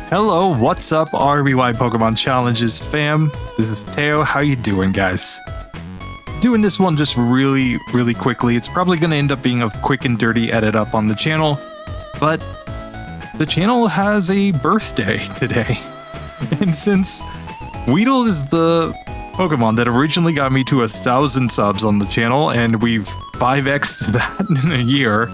Hello, what's up, RBY Pokemon Challenges fam? This is Teo. How you doing, guys? Doing this one just really quickly. It's probably going to end up being a quick and dirty edit up on the channel, but the channel has a birthday today. And since Weedle is the Pokemon that originally got me to 1,000 subs on the channel, and we've 5x'd that in a year,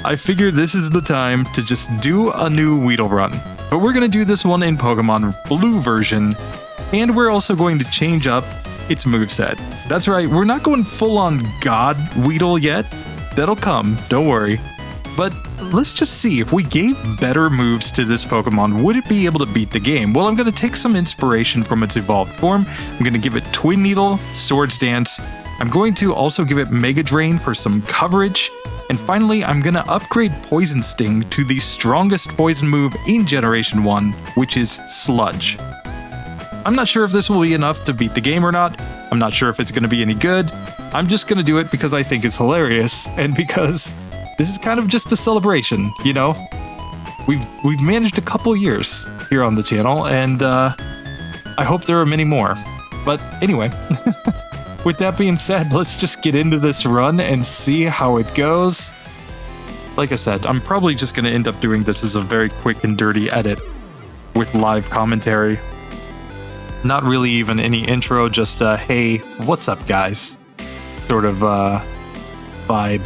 I figured this is the time to just do a new Weedle Run. But we're going to do this one in Pokemon Blue version, and we're also going to change up its moveset. That's right, we're not going full-on God Weedle yet. That'll come, don't worry. But let's just see, if we gave better moves to this Pokemon, would it be able to beat the game? Well, I'm going to take some inspiration from its evolved form. I'm going to give it Twin Needle, Swords Dance. I'm going to also give it Mega Drain for some coverage. And finally, I'm going to upgrade Poison Sting to the strongest poison move in Generation 1, which is Sludge. I'm not sure if this will be enough to beat the game or not. I'm not sure if it's going to be any good. I'm just going to do it because I think it's hilarious, and because this is kind of just a celebration, you know? We've managed a couple years here on the channel, and I hope there are many more. But anyway... With that being said, let's just get into this run and see how it goes. Like I said, I'm probably just going to end up doing this as a very quick and dirty edit with live commentary. Not really even any intro, just hey, what's up guys, sort of vibe.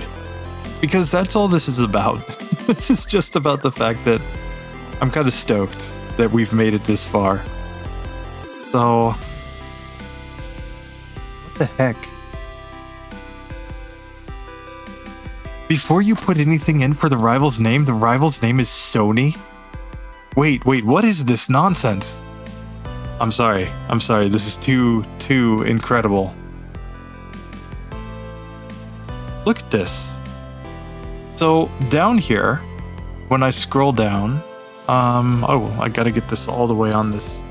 Because that's all this is about. This is just about the fact that I'm kind of stoked that we've made it this far. So... the heck? Before you put anything in for the rival's name is Sony? Wait, what is this nonsense? I'm sorry, this is too incredible. Look at this. So, down here, when I scroll down, oh, I gotta get this all the way on this.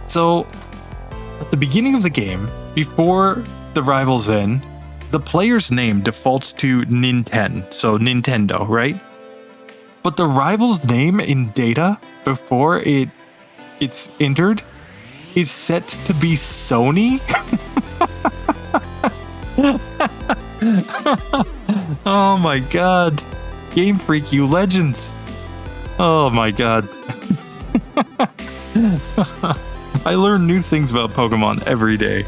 So, at the beginning of the game, before the rival's in, the player's name defaults to Nintendo, so Nintendo, right? But the rival's name in data, before it's entered, is set to be Sony? Oh my god. Game Freak, you legends. Oh my god. I learn new things about Pokemon every day.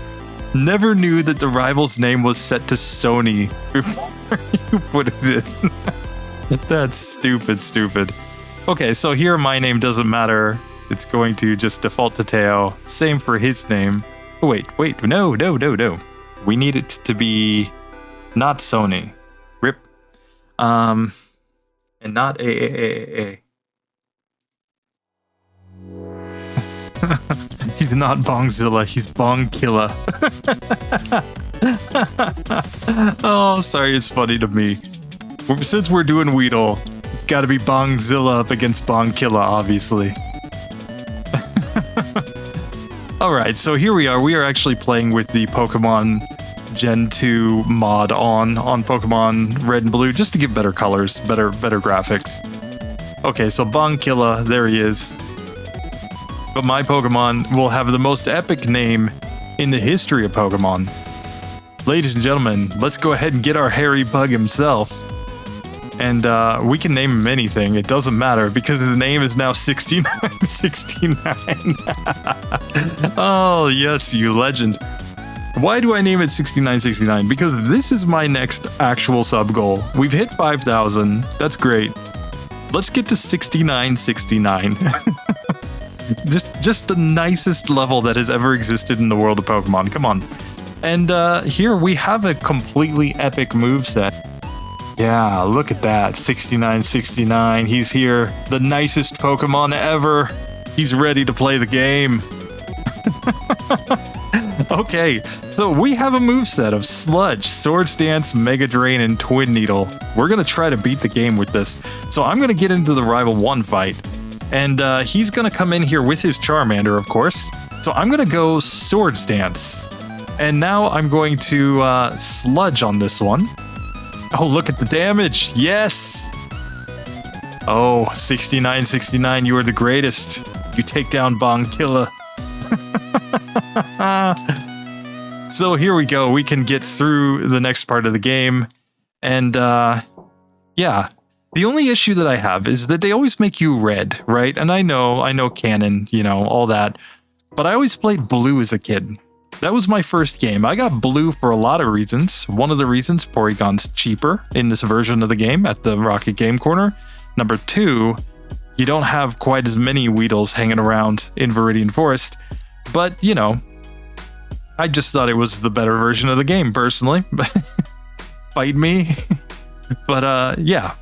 Never knew that the rival's name was set to Sony before you put it in. That's stupid. Okay, so here my name doesn't matter. It's going to just default to Teo. Same for his name. Oh, wait, no. We need it to be not Sony. Rip. And not A. He's not Bongzilla, he's Bongkilla. Oh, sorry, it's funny to me. Since we're doing Weedle, it's gotta be Bongzilla up against Bongkilla, obviously. Alright, so here we are. We are actually playing with the Pokemon Gen 2 mod on Pokemon Red and Blue, just to give better colors, better graphics. Okay, so Bongkilla, there he is. But my Pokemon will have the most epic name in the history of Pokemon. Ladies and gentlemen, let's go ahead and get our hairy bug himself. And we can name him anything, it doesn't matter, because the name is now 6969. Oh, yes, you legend. Why do I name it 6969? Because this is my next actual sub goal. We've hit 5,000, that's great. Let's get to 6969. Just the nicest level that has ever existed in the world of Pokemon. Come on. And here we have a completely epic moveset. Yeah, look at that. 6969. He's here. The nicest Pokemon ever. He's ready to play the game. Okay, so we have a moveset of Sludge, Swords Dance, Mega Drain, and Twin Needle. We're going to try to beat the game with this. So I'm going to get into the Rival 1 fight. And he's going to come in here with his Charmander, of course. So I'm going to go Swords Dance. And now I'm going to Sludge on this one. Oh, look at the damage. Yes! Oh, 69, you are the greatest. You take down Bong Killa. So here we go. We can get through the next part of the game. And yeah. The only issue that I have is that they always make you red, right? And I know canon, you know, all that. But I always played blue as a kid. That was my first game. I got blue for a lot of reasons. One of the reasons, Porygon's cheaper in this version of the game at the Rocket Game Corner. Number two, you don't have quite as many Weedles hanging around in Viridian Forest. But, you know, I just thought it was the better version of the game, personally. Fight me. But, yeah.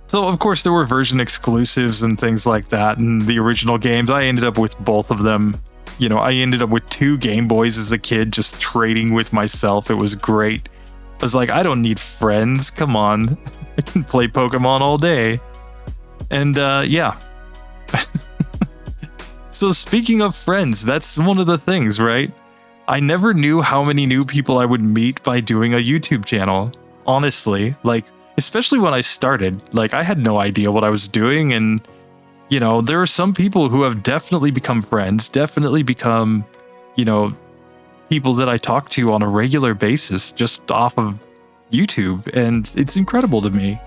So, of course, there were version exclusives and things like that in the original games. I ended up with both of them. You know, I ended up with 2 Game Boys as a kid, just trading with myself. It was great. I was like, I don't need friends. Come on. I can play Pokemon all day. And, yeah. So, speaking of friends, that's one of the things, right? I never knew how many new people I would meet by doing a YouTube channel. Honestly, like, especially when I started, like, I had no idea what I was doing, and, you know, there are some people who have definitely become friends, definitely become, you know, people that I talk to on a regular basis just off of YouTube, and it's incredible to me.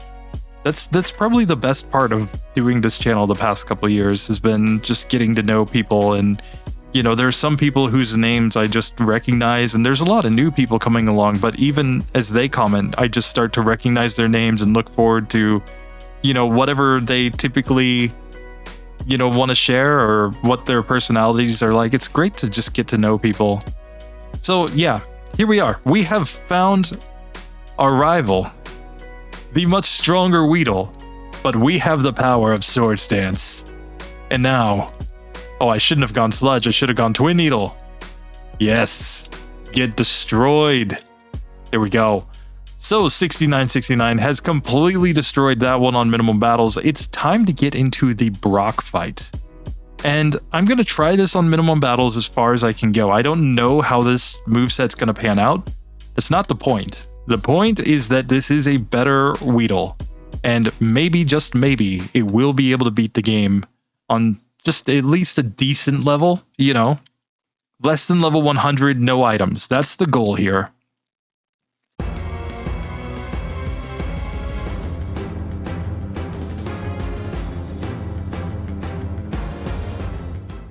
That's probably the best part of doing this channel the past couple of years, has been just getting to know people. And, you know, there are some people whose names I just recognize, and there's a lot of new people coming along, but even as they comment, I just start to recognize their names and look forward to, you know, whatever they typically, you know, want to share or what their personalities are like. It's great to just get to know people. So yeah, here we are. We have found our rival, the much stronger Weedle, but we have the power of Swords Dance. And now, oh, I shouldn't have gone Sludge. I should have gone Twin Needle. Yes, get destroyed. There we go. So 69 has completely destroyed that one on minimum battles. It's time to get into the Brock fight. And I'm going to try this on minimum battles as far as I can go. I don't know how this moveset's going to pan out. That's not the point. The point is that this is a better Weedle. And maybe, just maybe, it will be able to beat the game on just at least a decent level, you know. Less than level 100, no items. That's the goal here.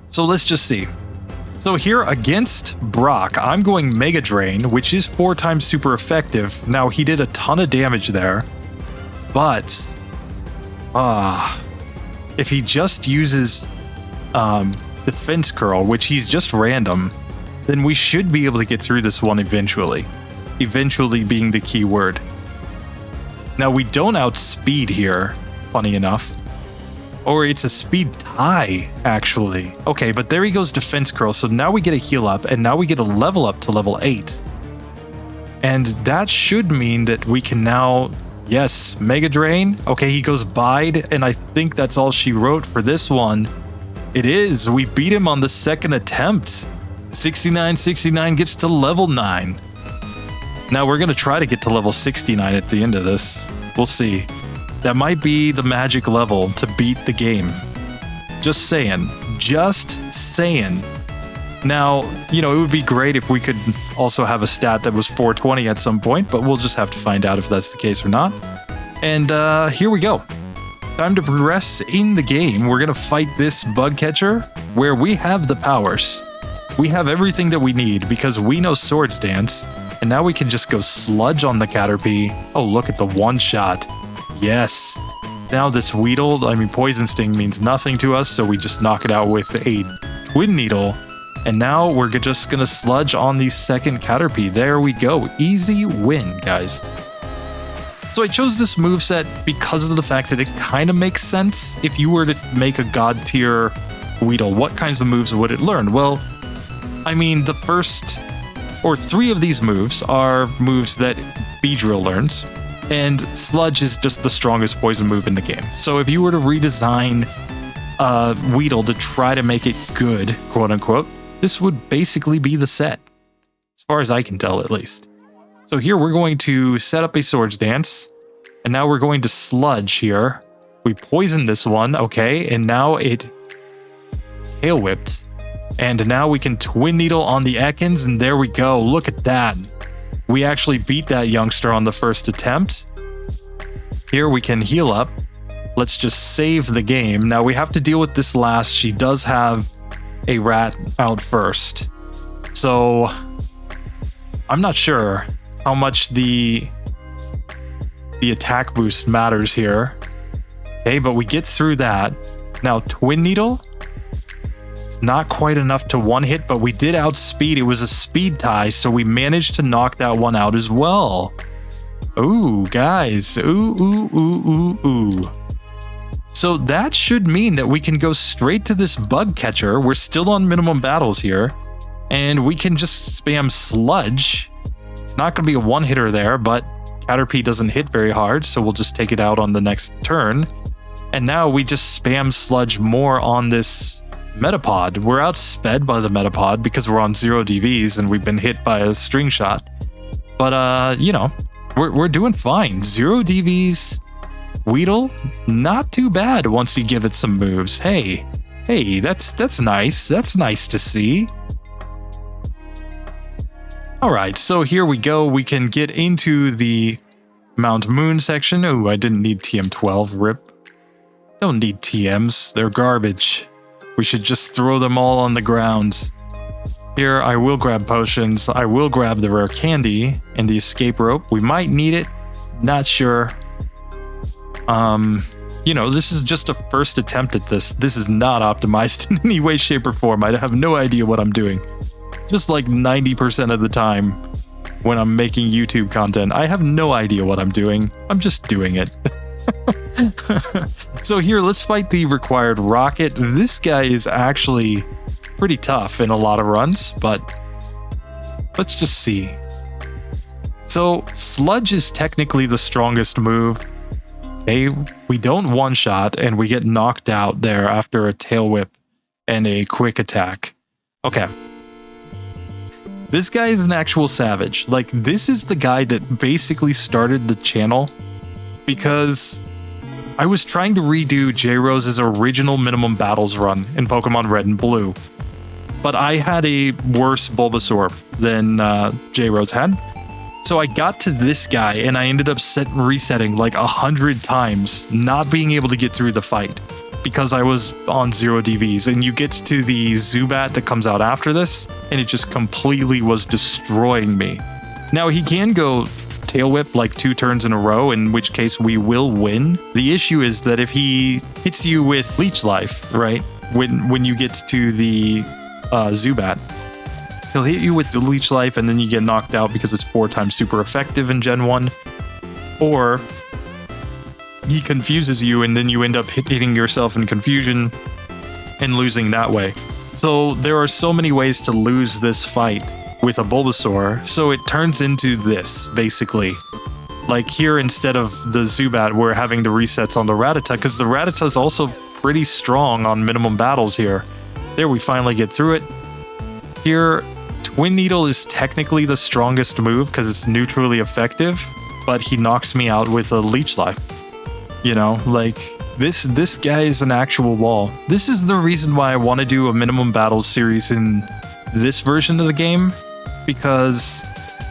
So let's just see. So here against Brock, I'm going Mega Drain, which is 4 times super effective. Now, he did a ton of damage there, but if he just uses Defense Curl, which he's just random, then we should be able to get through this one eventually. Eventually being the key word. Now, we don't outspeed here, funny enough. Or it's a speed tie, actually. Okay, but there he goes, Defense Curl. So now we get a heal up, and now we get a level up to level 8. And that should mean that we can now, yes, Mega Drain. Okay, he goes Bide, and I think that's all she wrote for this one. It is. We beat him on the second attempt. 69 gets to level 9. Now we're going to try to get to level 69 at the end of this. We'll see. That might be the magic level to beat the game. Just saying. Just saying. Now, you know, it would be great if we could also have a stat that was 420 at some point, but we'll just have to find out if that's the case or not. And here we go. Time to progress in the game. We're going to fight this bug catcher where we have the powers. We have everything that we need because we know Swords Dance. And now we can just go Sludge on the Caterpie. Oh, look at the one shot. Yes. Now this Weedle, I mean, Poison Sting means nothing to us, so we just knock it out with a Twin Needle. And now we're just gonna Sludge on the second Caterpie. There we go. Easy win, guys. So I chose this moveset because of the fact that it kind of makes sense. If you were to make a God tier Weedle, what kinds of moves would it learn? Well, I mean, the first or 3 of these moves are moves that Beedrill learns. And Sludge is just the strongest poison move in the game. So if you were to redesign Weedle to try to make it good, quote unquote, this would basically be the set. As far as I can tell, at least. So here we're going to set up a Swords Dance. And now we're going to Sludge here We poisoned this one, okay, and now it tail whipped. And now we can Twin Needle on the Ekans, and there we go. Look at that. We actually beat that youngster on the first attempt. Here we can heal up. Let's just save the game. Now we have to deal with this last. She does have a rat out first. So I'm not sure how much the attack boost matters here. Okay, but we get through that. Now Twin Needle, it's not quite enough to one hit, but we did outspeed. It was a speed tie, so we managed to knock that one out as well. Ooh, guys. Ooh. So that should mean that we can go straight to this bug catcher. We're still on minimum battles here, and we can just spam Sludge. It's not going to be a one-hitter there, but Caterpie doesn't hit very hard, so we'll just take it out on the next turn. And now we just spam Sludge more on this Metapod. We're outsped by the Metapod because we're on 0 DVs and we've been hit by a string shot. But, you know, we're doing fine. 0 DVs. Weedle, not too bad once you give it some moves. Hey, that's nice. That's nice to see. All right, so here we go. We can get into the Mount Moon section. Oh, I didn't need TM12, rip. Don't need TMs, they're garbage. We should just throw them all on the ground. Here, I will grab potions. I will grab the rare candy and the escape rope. We might need it, not sure. You know, this is just a first attempt at this. This is not optimized in any way, shape, or form. I have no idea what I'm doing. Just like 90% of the time when I'm making YouTube content, I have no idea what I'm doing. I'm just doing it. So here, let's fight the required rocket. This guy is actually pretty tough in a lot of runs, but let's just see. So Sludge is technically the strongest move. Okay, we don't one-shot and we get knocked out there after a tail whip and a quick attack. Okay. This guy is an actual savage. Like, this is the guy that basically started the channel because I was trying to redo J-Rose's original minimum battles run in Pokemon Red and Blue. But I had a worse Bulbasaur than J-Rose had. So I got to this guy and I ended up resetting like 100 times, not being able to get through the fight because I was on 0 DVs. And you get to the Zubat that comes out after this and it just completely was destroying me. Now he can go tail whip like 2 turns in a row, in which case we will win. The issue is that if he hits you with Leech Life, right, when you get to the Zubat, he'll hit you with the Leech Life and then you get knocked out because it's 4 times super effective in Gen 1. Or he confuses you and then you end up hitting yourself in confusion and losing that way. So there are so many ways to lose this fight with a Bulbasaur, so it turns into this, basically. Like here, instead of the Zubat, we're having the resets on the Rattata, because the Rattata is also pretty strong on minimum battles here. There, we finally get through it. Here, Twin Needle is technically the strongest move because it's neutrally effective, but he knocks me out with a Leech Life. You know, like, this guy is an actual wall. This is the reason why I want to do a minimum battles series in this version of the game, because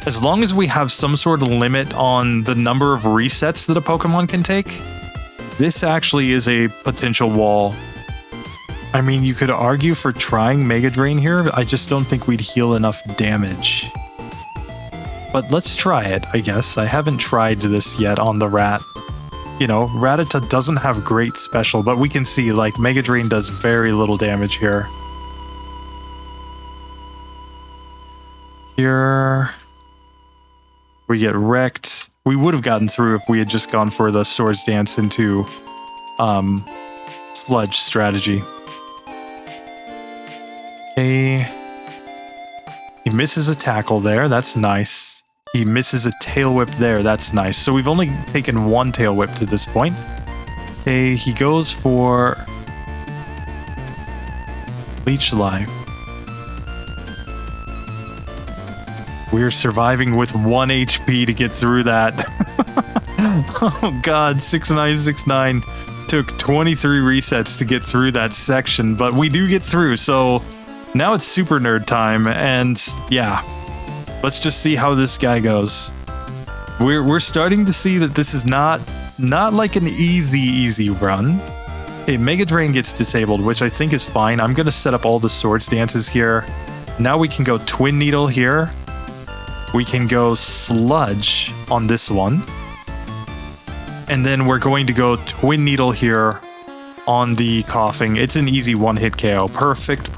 as long as we have some sort of limit on the number of resets that a Pokemon can take, this actually is a potential wall. I mean, you could argue for trying Mega Drain here. I just don't think we'd heal enough damage. But let's try it, I guess. I haven't tried this yet on the rat. You know, Rattata doesn't have great special, but we can see, like, Mega Drain does very little damage here. Here, we get wrecked. We would have gotten through if we had just gone for the Swords Dance into Sludge strategy. Okay. He misses a tackle there. That's nice. He misses a tail whip there. That's nice. So we've only taken 1 tail whip to this point. Okay, he goes for Leech Life. We're surviving with 1 HP to get through that. Oh god, 6969. took 23 resets to get through that section, but we do get through, so now it's super nerd time, and yeah, let's just see how this guy goes. We're starting to see that this is not like an easy run. Okay, Mega Drain gets disabled, which I think is fine. I'm gonna set up all the Swords Dances here. Now we can go Twin Needle here. We can go Sludge on this one. And then we're going to go Twin Needle here on the Coughing. It's an easy one-hit KO. Perfect.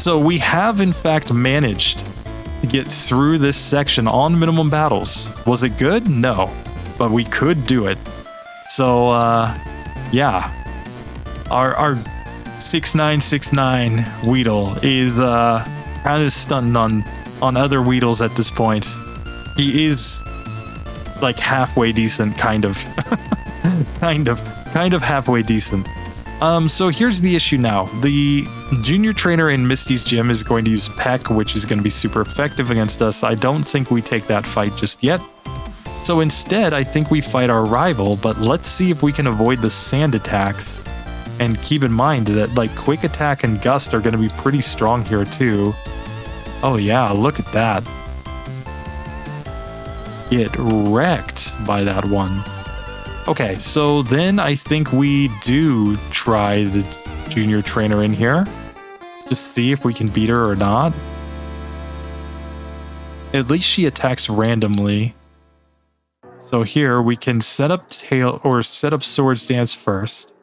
So we have, in fact, managed to get through this section on minimum battles. Was it good? No. But we could do it. So, yeah. Our 6969 Weedle is kind of stunned on other Weedles at this point. He is like halfway decent, kind of. kind of halfway decent. So here's the issue now. The junior trainer in Misty's gym is going to use Peck, which is going to be super effective against us. I don't think we take that fight just yet. So instead, I think we fight our rival, but let's see if we can avoid the sand attacks. And keep in mind that like Quick Attack and Gust are going to be pretty strong here too. Oh yeah, look at that. Get wrecked by that one. Okay, so then I think we do try the junior trainer in here. Just see if we can beat her or not. At least she attacks randomly. So here we can set up tail or set up Swords Dance first.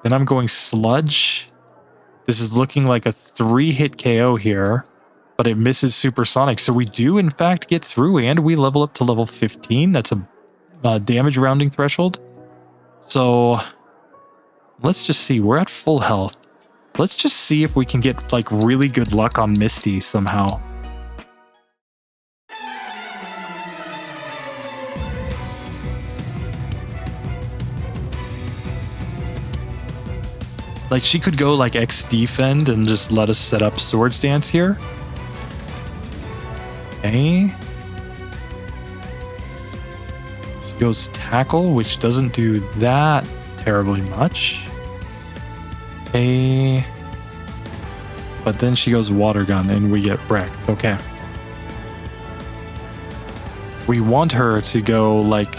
Then I'm going Sludge. This is looking like a 3-hit KO here, but it misses Supersonic. So we do in fact get through and we level up to level 15. That's a damage rounding threshold. So let's just see. We're at full health. Let's just see if we can get like really good luck on Misty somehow. Like she could go like X defend and just let us set up Swords Dance here. Okay. She goes Tackle, which doesn't do that terribly much. Okay. But then she goes Water Gun and we get wrecked. Okay. We want her to go like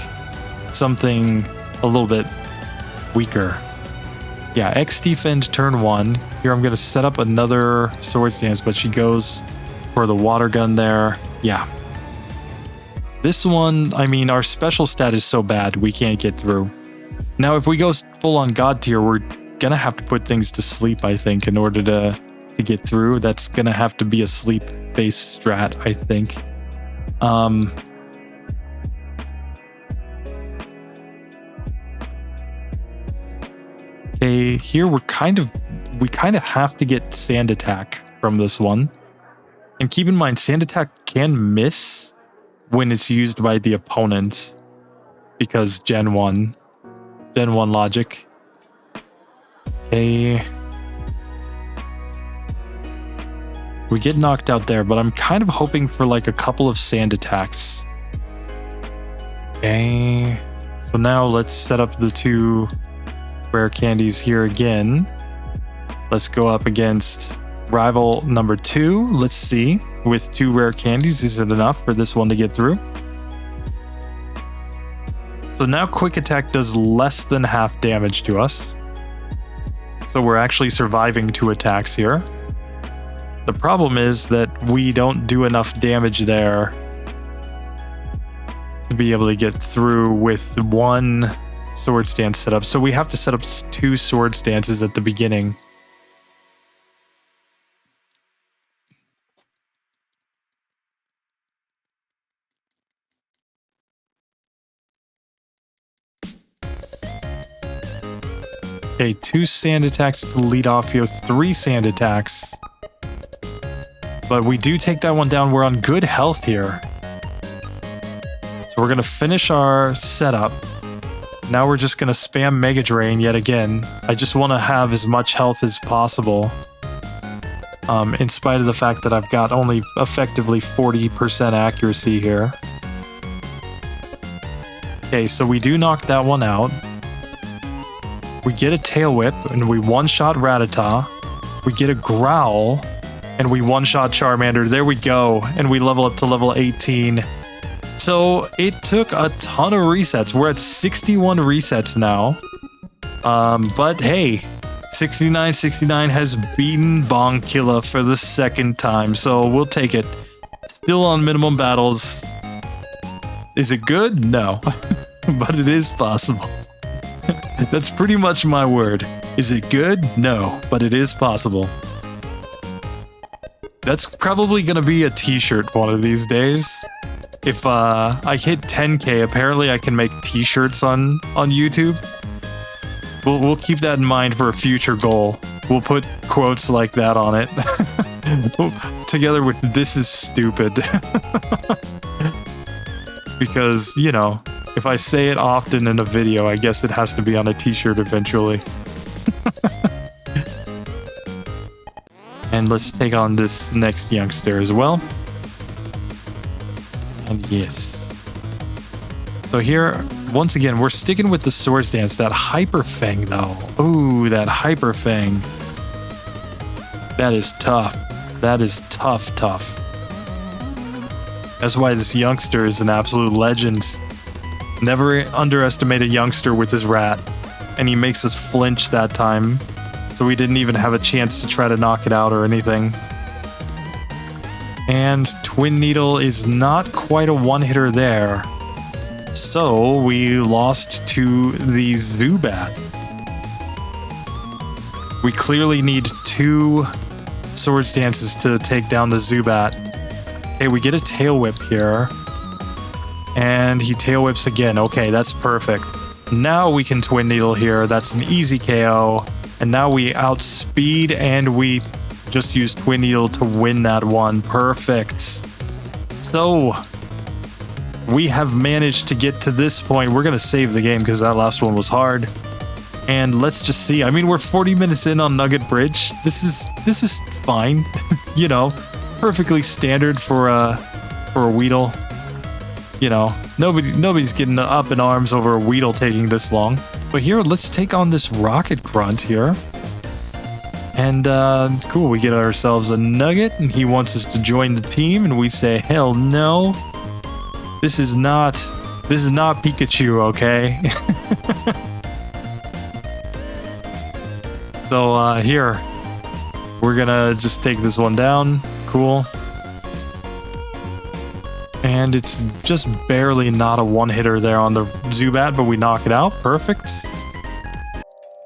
something a little bit weaker. Yeah, X defend turn 1. Here I'm going to set up another Swords Dance, but she goes for the Water Gun there. Yeah. This one, I mean, our special stat is so bad, we can't get through. Now, if we go full on God tier, we're going to have to put things to sleep, I think, in order to get through. That's going to have to be a sleep-based strat, I think. Okay, here we kind of have to get Sand Attack from this one. And keep in mind, Sand Attack can miss when it's used by the opponent. Because Gen 1 logic. Okay. We get knocked out there, but I'm kind of hoping for like a couple of Sand Attacks. Okay. So now let's set up the 2 rare candies here again. Let's go up against rival number 2. Let's see. With 2 rare candies, is it enough for this one to get through? So now Quick Attack does less than half damage to us. So we're actually surviving 2 attacks here. The problem is that we don't do enough damage there to be able to get through with 1 Swords Dance setup. So we have to set up 2 Swords Dances at the beginning. Okay, 2 Sand Attacks to lead off here, 3 Sand Attacks. But we do take that one down. We're on good health here. So we're going to finish our setup. Now we're just going to spam Mega Drain yet again. I just want to have as much health as possible. In spite of the fact that I've got only effectively 40% accuracy here. Okay, so we do knock that one out. We get a Tail Whip, and we one-shot Rattata. We get a Growl, and we one-shot Charmander. There we go, and we level up to level 18. So it took a ton of resets. We're at 61 resets now. But hey, 6969 has beaten Bonkilla for the second time, so we'll take it. Still on minimum battles. Is it good? No. But it is possible. That's pretty much my word. Is it good? No, but it is possible. That's probably gonna be a t-shirt one of these days. If I hit 10k, apparently I can make t-shirts on YouTube. We'll keep that in mind for a future goal. We'll put quotes like that on it. Together with "this is stupid." Because, you know, if I say it often in a video, I guess it has to be on a t-shirt eventually. And let's take on this next youngster as well. And yes. So here, once again, we're sticking with the Swords Dance. That Hyper Fang, though. Ooh, that Hyper Fang. That is tough. That is tough. That's why this youngster is an absolute legend. Never underestimate a youngster with his rat. And he makes us flinch that time. So we didn't even have a chance to try to knock it out or anything. And Twin Needle is not quite a one-hitter there. So we lost to the Zubat. We clearly need 2 Swords Dances to take down the Zubat. Okay, we get a Tail Whip here. And he Tail Whips again. Okay, that's perfect. Now we can Twin Needle here. That's an easy KO. And now we outspeed and we just use Twin Needle to win that one. Perfect. So we have managed to get to this point. We're going to save the game because that last one was hard. And let's just see. I mean, we're 40 minutes in on Nugget Bridge. This is fine. You know, perfectly standard for a Weedle. You know, nobody's getting up in arms over a Weedle taking this long. But here, let's take on this Rocket Grunt here. And cool, we get ourselves a Nugget, and he wants us to join the team, and we say, hell no. This is not Pikachu, okay? So here, we're gonna just take this one down. Cool. And it's just barely not a one-hitter there on the Zubat, but we knock it out. Perfect.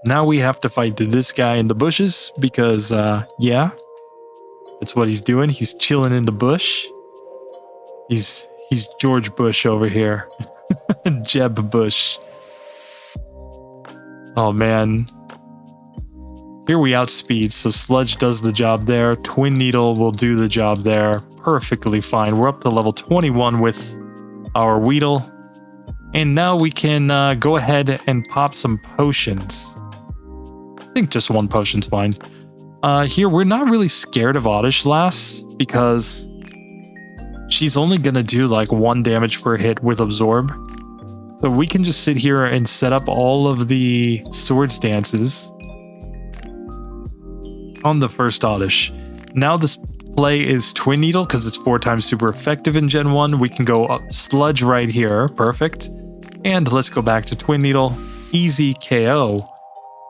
Now we have to fight this guy in the bushes because, yeah, that's what he's doing. He's chilling in the bush. He's George Bush over here. Jeb Bush. Oh, man. Here we outspeed, so Sludge does the job there. Twin Needle will do the job there. Perfectly fine. We're up to level 21 with our Weedle. And now we can go ahead and pop some potions. I think just one potion's fine. Here, we're not really scared of Oddish Lass because she's only going to do like 1 damage per hit with Absorb. So we can just sit here and set up all of the Swords Dances on the first Oddish. Now this play is Twin Needle because it's 4 times super effective in Gen 1. We can go up Sludge right here. Perfect. And let's go back to Twin Needle. Easy KO.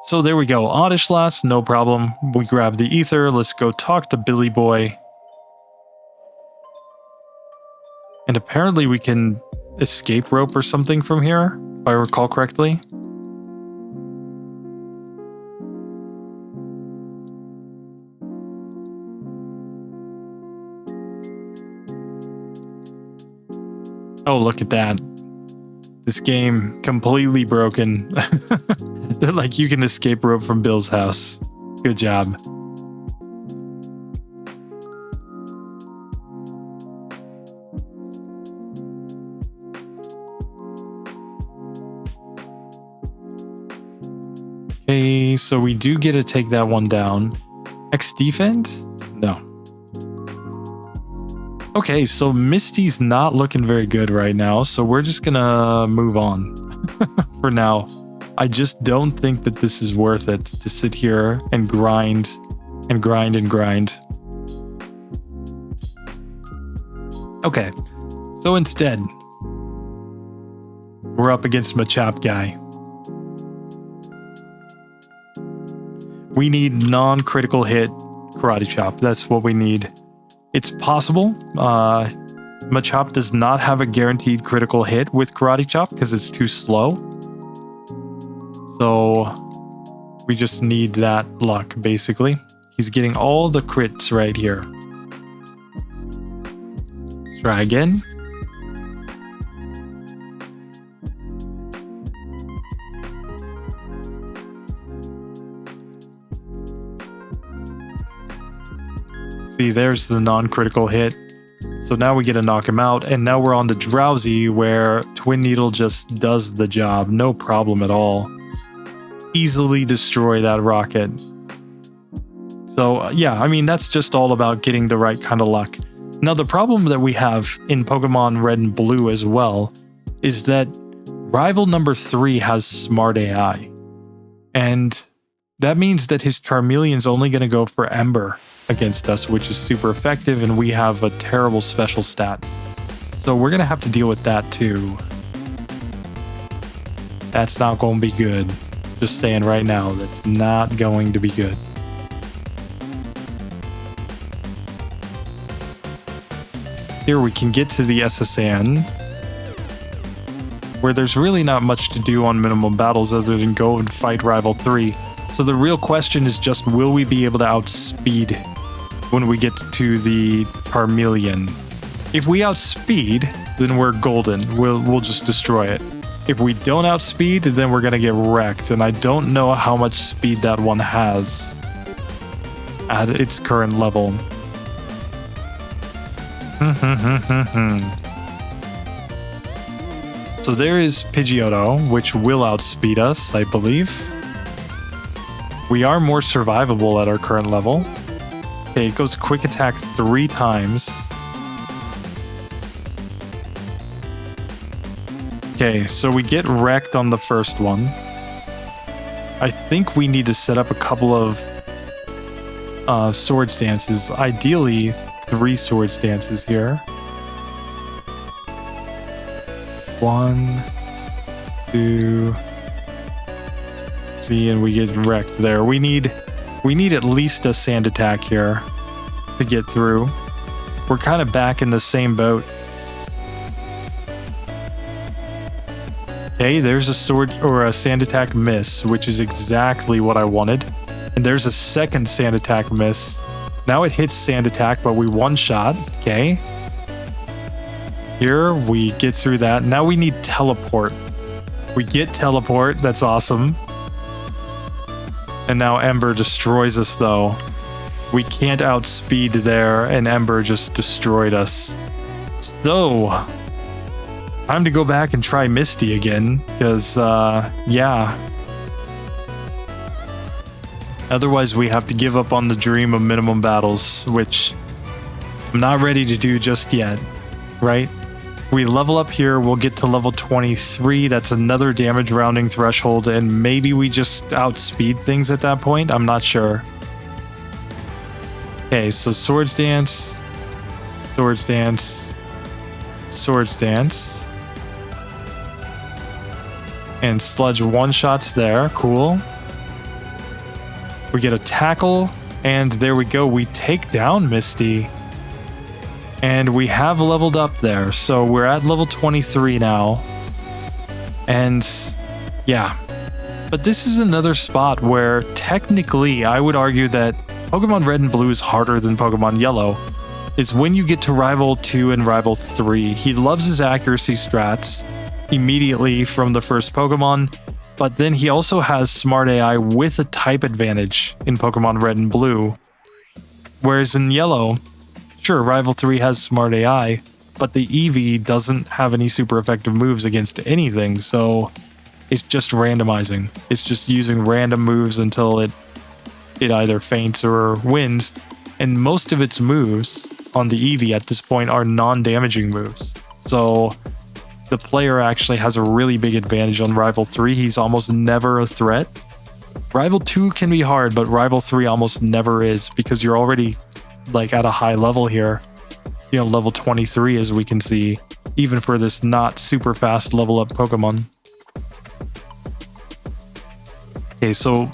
So there we go. Oddish Lass, no problem. We grab the Ether. Let's go talk to Billy Boy. And apparently we can escape rope or something from here, if I recall correctly. Oh, look at that. This game completely broken. They're like, you can escape rope from Bill's house. Good job. Okay, so we do get to take that one down. X defend? No. Okay, so Misty's not looking very good right now, so we're just gonna move on for now. I just don't think that this is worth it to sit here and grind and grind and grind. Okay, so instead, we're up against Machop guy. We need non-critical hit Karate Chop. That's what we need. It's possible. Machop does not have a guaranteed critical hit with Karate Chop because it's too slow. So we just need that luck, basically. He's getting all the crits right here. Let's try again. See, there's the non-critical hit. So now we get to knock him out, and now we're on to Drowsy, where Twin Needle just does the job, no problem at all. Easily destroy that rocket. So yeah, I mean, that's just all about getting the right kind of luck. Now the problem that we have in Pokemon Red and Blue as well is that rival number 3 has Smart AI. And that means that his Charmeleon's only going to go for Ember against us, which is super effective, and we have a terrible special stat. So we're going to have to deal with that too. That's not going to be good. Just saying right now, that's not going to be good. Here we can get to the SSN, where there's really not much to do on minimum battles other than go and fight Rival 3. So the real question is just, will we be able to outspeed when we get to the Charmeleon? If we outspeed, then we're golden. We'll just destroy it. If we don't outspeed, then we're gonna get wrecked, and I don't know how much speed that one has at its current level. So there is Pidgeotto, which will outspeed us, I believe. We are more survivable at our current level. Okay, it goes quick attack 3 times. Okay, so we get wrecked on the first one. I think we need to set up a couple of sword stances. Ideally, 3 sword stances here. 1, 2. See, and we get wrecked there. We need at least a sand attack here to get through. We're kind of back in the same boat. Okay, there's a sword or a sand attack miss, which is exactly what I wanted. And there's a second sand attack miss. Now it hits sand attack, but we one-shot. Okay. Here we get through that. Now we need teleport. We get teleport. That's awesome. And now Ember destroys us, though. We can't outspeed there, and Ember just destroyed us. So, time to go back and try Misty again, because, yeah. Otherwise, we have to give up on the dream of minimum battles, which I'm not ready to do just yet, right? We level up here, we'll get to level 23. That's another damage rounding threshold, and maybe we just outspeed things at that point. I'm not sure. Okay, so Swords Dance, Swords Dance, Swords Dance. And Sludge one-shots there. Cool. We get a Tackle, and there we go. We take down Misty. And we have leveled up there, so we're at level 23 now. And yeah, but this is another spot where technically I would argue that Pokemon Red and Blue is harder than Pokemon Yellow, is when you get to Rival 2 and Rival 3. He loves his accuracy strats immediately from the first Pokemon, but then he also has Smart AI with a type advantage in Pokemon Red and Blue. Whereas in Yellow, sure, Rival 3 has Smart AI, but the Eevee doesn't have any super effective moves against anything, so it's just randomizing. It's just using random moves until it either faints or wins, and most of its moves on the Eevee at this point are non-damaging moves. So the player actually has a really big advantage on Rival 3. He's almost never a threat. Rival 2 can be hard, but Rival 3 almost never is because you're already like at a high level here. You know, level 23 as we can see, even for this not super fast level up Pokemon. Okay, so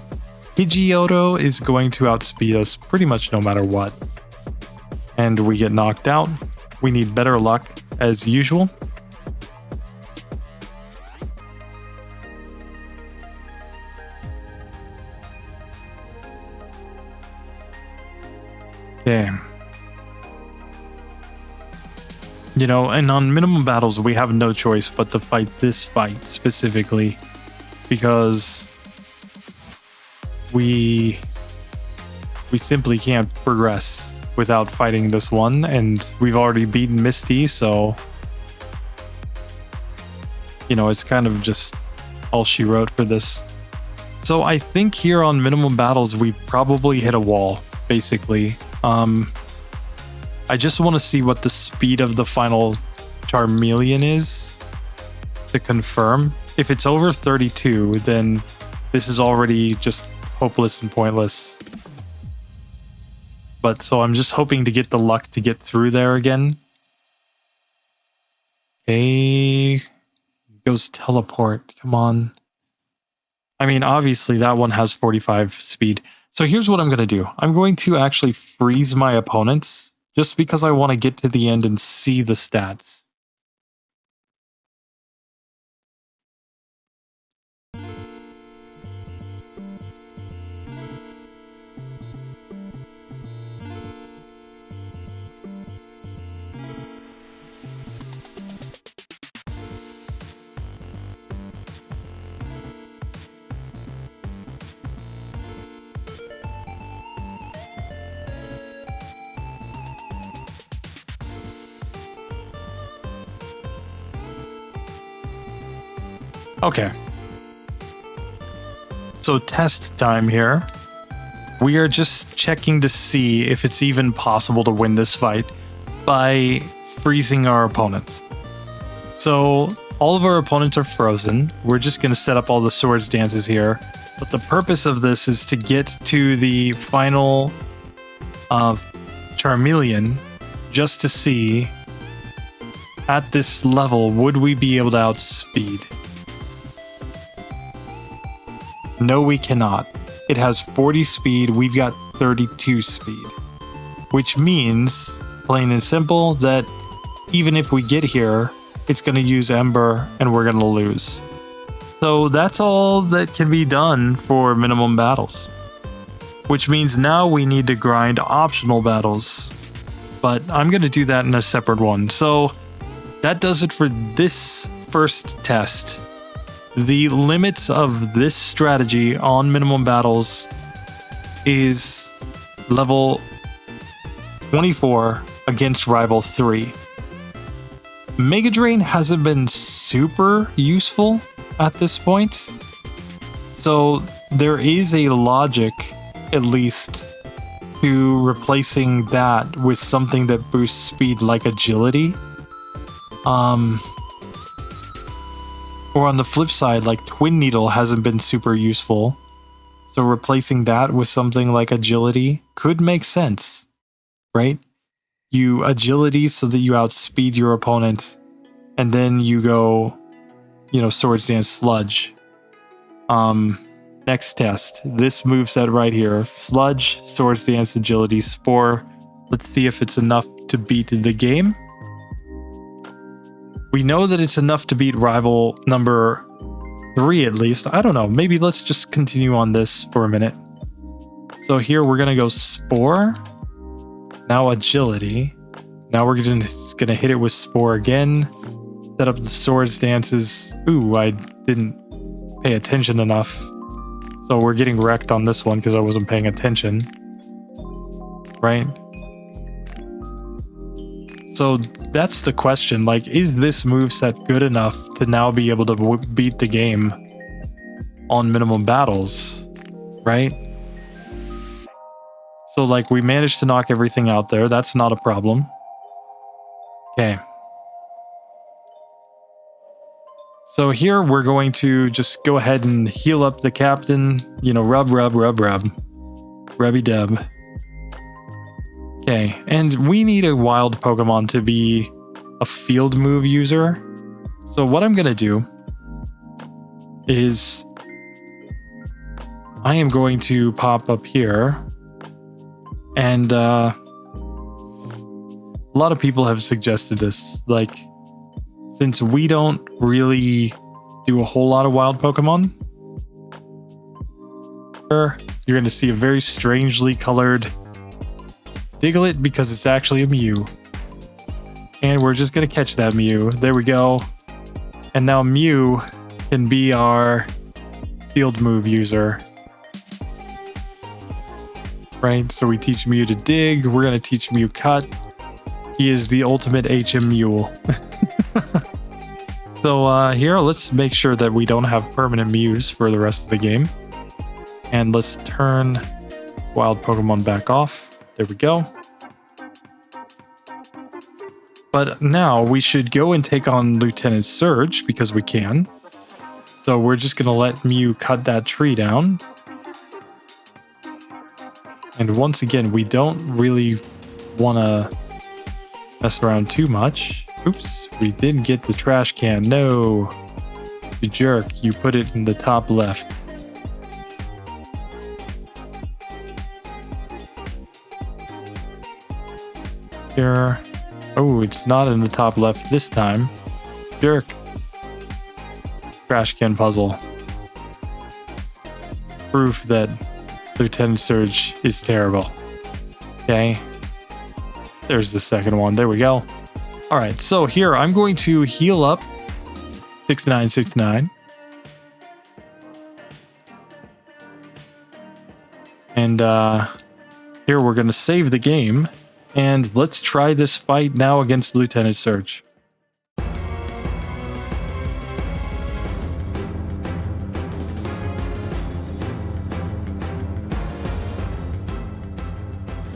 Pidgeotto is going to outspeed us pretty much no matter what. And we get knocked out. We need better luck as usual. Okay. You know, and on minimum battles, we have no choice but to fight this fight specifically because we simply can't progress without fighting this one, and we've already beaten Misty, so you know, it's kind of just all she wrote for this. So I think here on minimum battles, we probably hit a wall, basically. I just want to see what the speed of the final Charmeleon is to confirm. If it's over 32, then this is already just hopeless and pointless. But so I'm just hoping to get the luck to get through there again. Okay. Goes teleport. Come on. I mean, obviously that one has 45 speed. So here's what I'm going to do. I'm going to actually freeze my opponents just because I want to get to the end and see the stats. Okay. So test time here. We are just checking to see if it's even possible to win this fight by freezing our opponents. So all of our opponents are frozen. We're just going to set up all the swords dances here. But the purpose of this is to get to the final Charmeleon just to see at this level, would we be able to outspeed? No, we cannot. It has 40 speed, we've got 32 speed. Which means, plain and simple, that even if we get here, it's going to use Ember and we're going to lose. So that's all that can be done for minimum battles. Which means now we need to grind optional battles. But I'm going to do that in a separate one. So that does it for this first test. The limits of this strategy on minimum battles is level 24 against Rival 3. Mega Drain hasn't been super useful at this point, so there is a logic, at least, to replacing that with something that boosts speed like Agility. Or on the flip side, like Twin Needle hasn't been super useful. So replacing that with something like Agility could make sense, right? You Agility so that you outspeed your opponent, and then you go, you know, Swords Dance Sludge. Next test, this moveset right here. Sludge, Swords Dance, Agility, Spore. Let's see if it's enough to beat the game. We know that it's enough to beat rival number 3 at least. I don't know. Maybe let's just continue on this for a minute. So here we're going to go Spore. Now Agility. Now we're just going to hit it with Spore again. Set up the Swords Dances. Ooh, I didn't pay attention enough. So we're getting wrecked on this one because I wasn't paying attention. Right? So that's the question, like, is this moveset good enough to now be able to beat the game on minimum battles, right? So, like, we managed to knock everything out there. That's not a problem. Okay. So here we're going to just go ahead and heal up the captain. You know, rub. Rubby dub. Okay, and we need a wild Pokemon to be a field move user. So what I'm going to do is I am going to pop up here. And a lot of people have suggested this. Like, since we don't really do a whole lot of wild Pokemon, you're going to see a very strangely colored Diglett because it's actually a Mew. And we're just going to catch that Mew. There we go. And now Mew can be our field move user. Right? So we teach Mew to dig. We're going to teach Mew cut. He is the ultimate HM Mule. So here, let's make sure that we don't have permanent Mews for the rest of the game. And let's turn wild Pokemon back off. There we go. But now we should go and take on Lieutenant Surge because we can. So we're just going to let Mew cut that tree down. And once again, we don't really want to mess around too much. Oops, we didn't get the trash can. No, you jerk, you put it in the top left. Here. Oh, it's not in the top left this time. Jerk. Trash can puzzle. Proof that Lieutenant Surge is terrible. Okay. There's the second one. There we go. Alright, so here I'm going to heal up 6969. And here we're going to save the game. And let's try this fight now against Lieutenant Surge.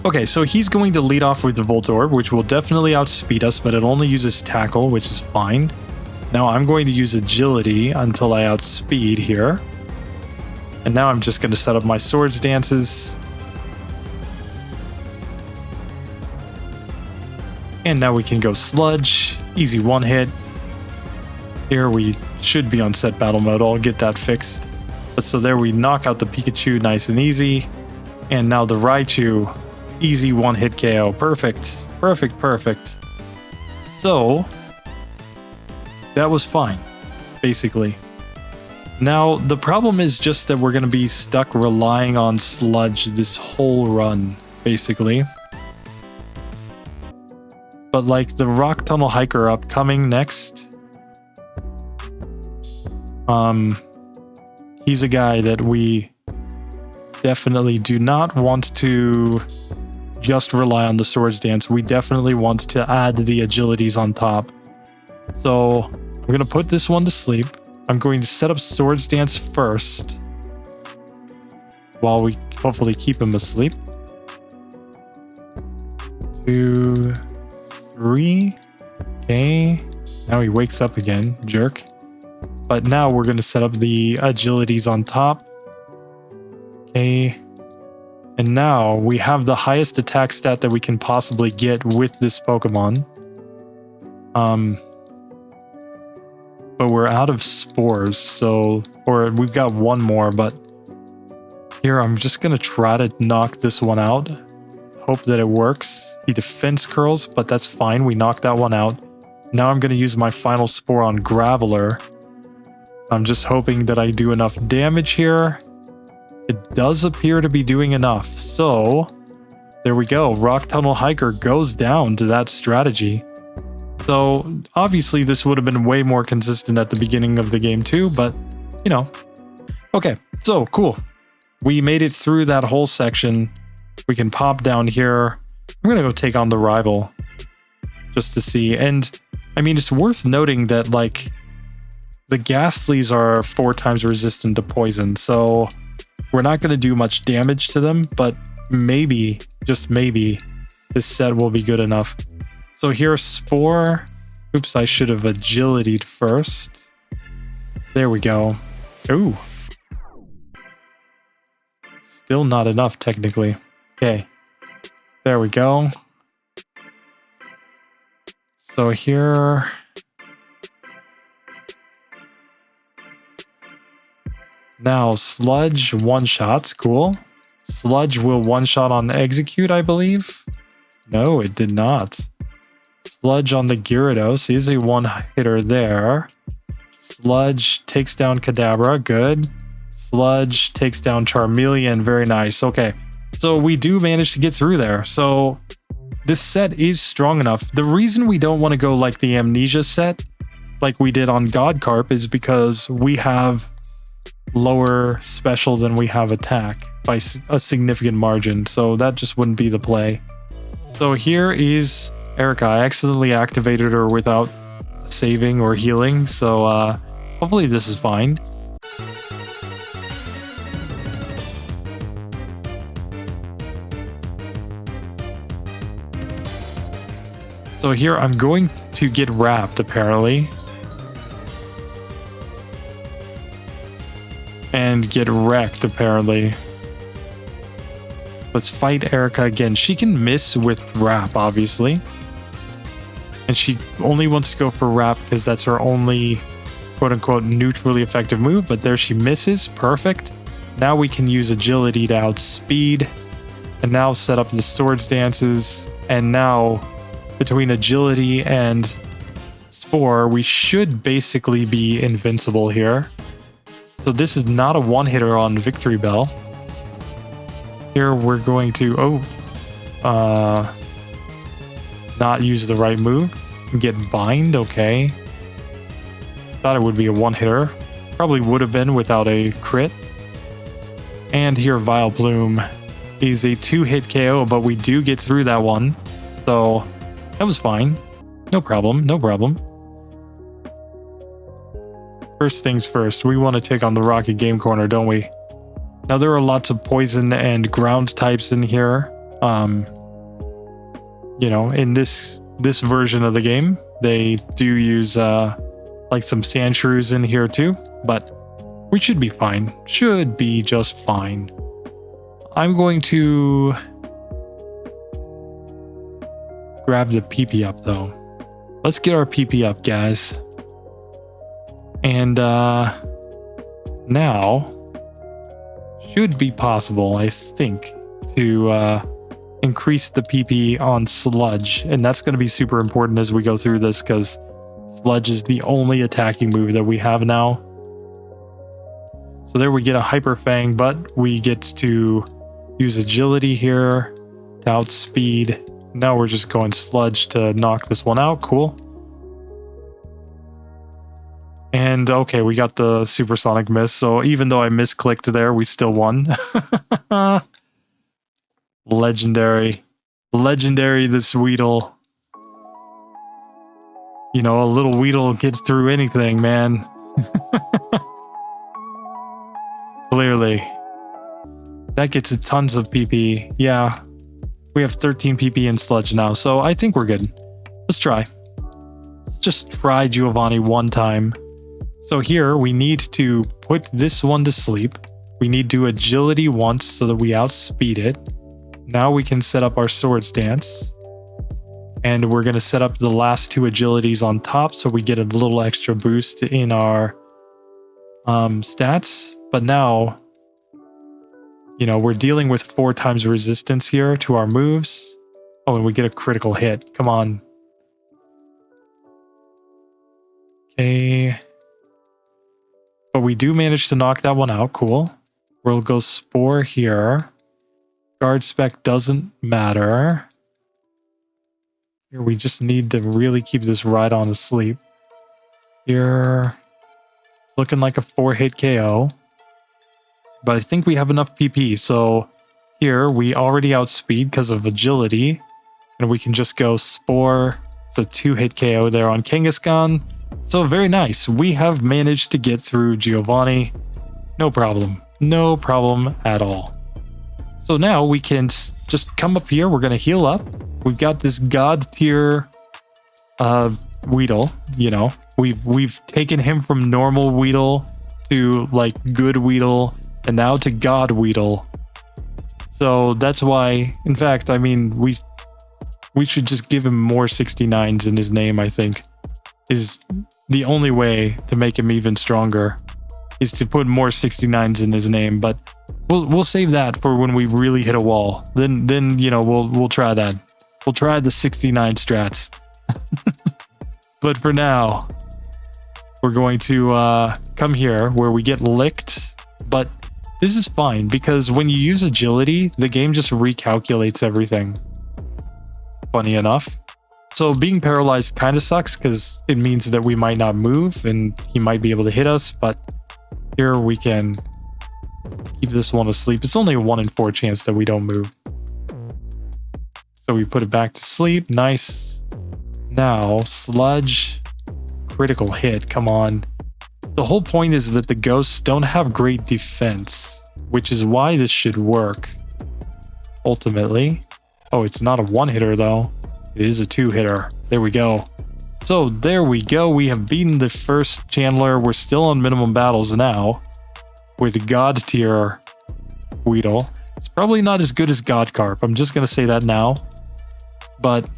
Okay, so he's going to lead off with the Voltorb, which will definitely outspeed us, but it only uses Tackle, which is fine. Now I'm going to use Agility until I outspeed here. And now I'm just going to set up my Swords Dances. And now we can go Sludge. Easy one hit. Here we should be on set battle mode. I'll get that fixed. But so there we knock out the Pikachu nice and easy. And now the Raichu. Easy one hit KO. Perfect. Perfect, perfect. So that was fine, basically. Now the problem is just that we're going to be stuck relying on Sludge this whole run, basically. But like the Rock Tunnel Hiker upcoming next, he's a guy that we definitely do not want to just rely on the Swords Dance. We definitely want to add the agilities on top. So I'm going to put this one to sleep. I'm going to set up Swords Dance first while we hopefully keep him asleep. 2, 3. Okay. Now he wakes up again. Jerk. But now we're going to set up the agilities on top. Okay. And now we have the highest attack stat that we can possibly get with this Pokemon. But we're out of spores, so... Or we've got one more, but... Here, I'm just gonna try to knock this one out. Hope that it works. He defense curls, but that's fine. We knocked that one out. Now I'm gonna use my final spore on Graveler. I'm just hoping that I do enough damage here. It does appear to be doing enough, so there we go. Rock Tunnel Hiker goes down to that strategy. So obviously this would have been way more consistent at the beginning of the game too, but you know. Okay, so cool. We made it through that whole section. We can pop down here. I'm gonna go take on the rival just to see. And I mean, it's worth noting that like the Ghastlies are 4 times resistant to poison, so we're not going to do much damage to them, but maybe, just maybe, this set will be good enough. So here, Spore. Oops, I should have Agility'd first. There we go. Ooh. Still not enough, technically. Okay. There we go. So here... Now, Sludge one-shots. Cool. Sludge will one-shot on execute, I believe. No, it did not. Sludge on the Gyarados. He's a one-hitter there. Sludge takes down Kadabra. Good. Sludge takes down Charmeleon. Very nice. Okay. So we do manage to get through there. So this set is strong enough. The reason we don't want to go like the Amnesia set, like we did on Godcarp, is because we have lower special than we have attack by a significant margin. So that just wouldn't be the play. So here is Erica. I accidentally activated her without saving or healing. So hopefully this is fine. So here I'm going to get wrapped, apparently. And get wrecked, apparently. Let's fight Erica again. She can miss with wrap, obviously. And she only wants to go for wrap because that's her only quote-unquote neutrally effective move. But there she misses. Perfect. Now we can use agility to outspeed. And now set up the swords dances. And now... between agility and spore, we should basically be invincible here. So this is not a one-hitter on Victory Bell. Here we're going to not use the right move. Get bind, okay. Thought it would be a one-hitter. Probably would have been without a crit. And here Vileplume is a 2-hit KO, but we do get through that one. So that was fine. No problem, no problem. First things first, we want to take on the Rocket Game Corner, don't we? Now there are lots of poison and ground types in here. You know, in this version of the game, they do use like some Sandshrews in here too, but we should be fine. Should be just fine. I'm going to grab the PP up though. Let's get our PP up, guys. And now should be possible, I think, to increase the PP on Sludge. And that's going to be super important as we go through this because Sludge is the only attacking move that we have now. So there we get a Hyper Fang, but we get to use agility here to outspeed. Now we're just going Sludge to knock this one out. Cool. And okay, we got the Supersonic miss. So even though I misclicked there, we still won. Legendary. Legendary, this Weedle. You know, a little Weedle gets through anything, man. Clearly. That gets tons of PP. Yeah. We have 13 PP in Sludge now, so I think we're good. Let's try. Let's just try Giovanni one time. So here, we need to put this one to sleep. We need to do agility once so that we outspeed it. Now we can set up our swords dance. And we're going to set up the last 2 agilities on top so we get a little extra boost in our stats. But now, you know, we're dealing with 4 times resistance here to our moves. Oh, and we get a critical hit. Come on. Okay. But we do manage to knock that one out. Cool. We'll go Spore here. Guard Spec doesn't matter. Here we just need to really keep this right on asleep. Here. Looking like a 4-hit KO. But I think we have enough PP. So here we already outspeed because of agility. And we can just go Spore. It's a 2-hit KO there on Kangaskhan. So very nice. We have managed to get through Giovanni. No problem. No problem at all. So now we can just come up here. We're going to heal up. We've got this God tier Weedle, you know. We've taken him from normal Weedle to like good Weedle and now to God Weedle. So that's why, in fact, I mean, we should just give him more 69s in his name, I think. Is the only way to make him even stronger is to put more 69s in his name, but we'll save that for when we really hit a wall. Then you know, we'll try that. We'll try the 69 strats. But for now, we're going to come here where we get licked, but this is fine because when you use agility, the game just recalculates everything. Funny enough. So being paralyzed kind of sucks because it means that we might not move and he might be able to hit us, but here we can keep this one asleep. It's only a 1 in 4 chance that we don't move. So we put it back to sleep. Nice. Now, Sludge. Critical hit. Come on. The whole point is that the ghosts don't have great defense, which is why this should work. Ultimately. Oh, it's not a 1-hitter though. It is a 2-hitter. There we go. So there we go. We have beaten the first Chandler. We're still on minimum battles now with God tier Weedle. It's probably not as good as God Carp. I'm just going to say that now. But,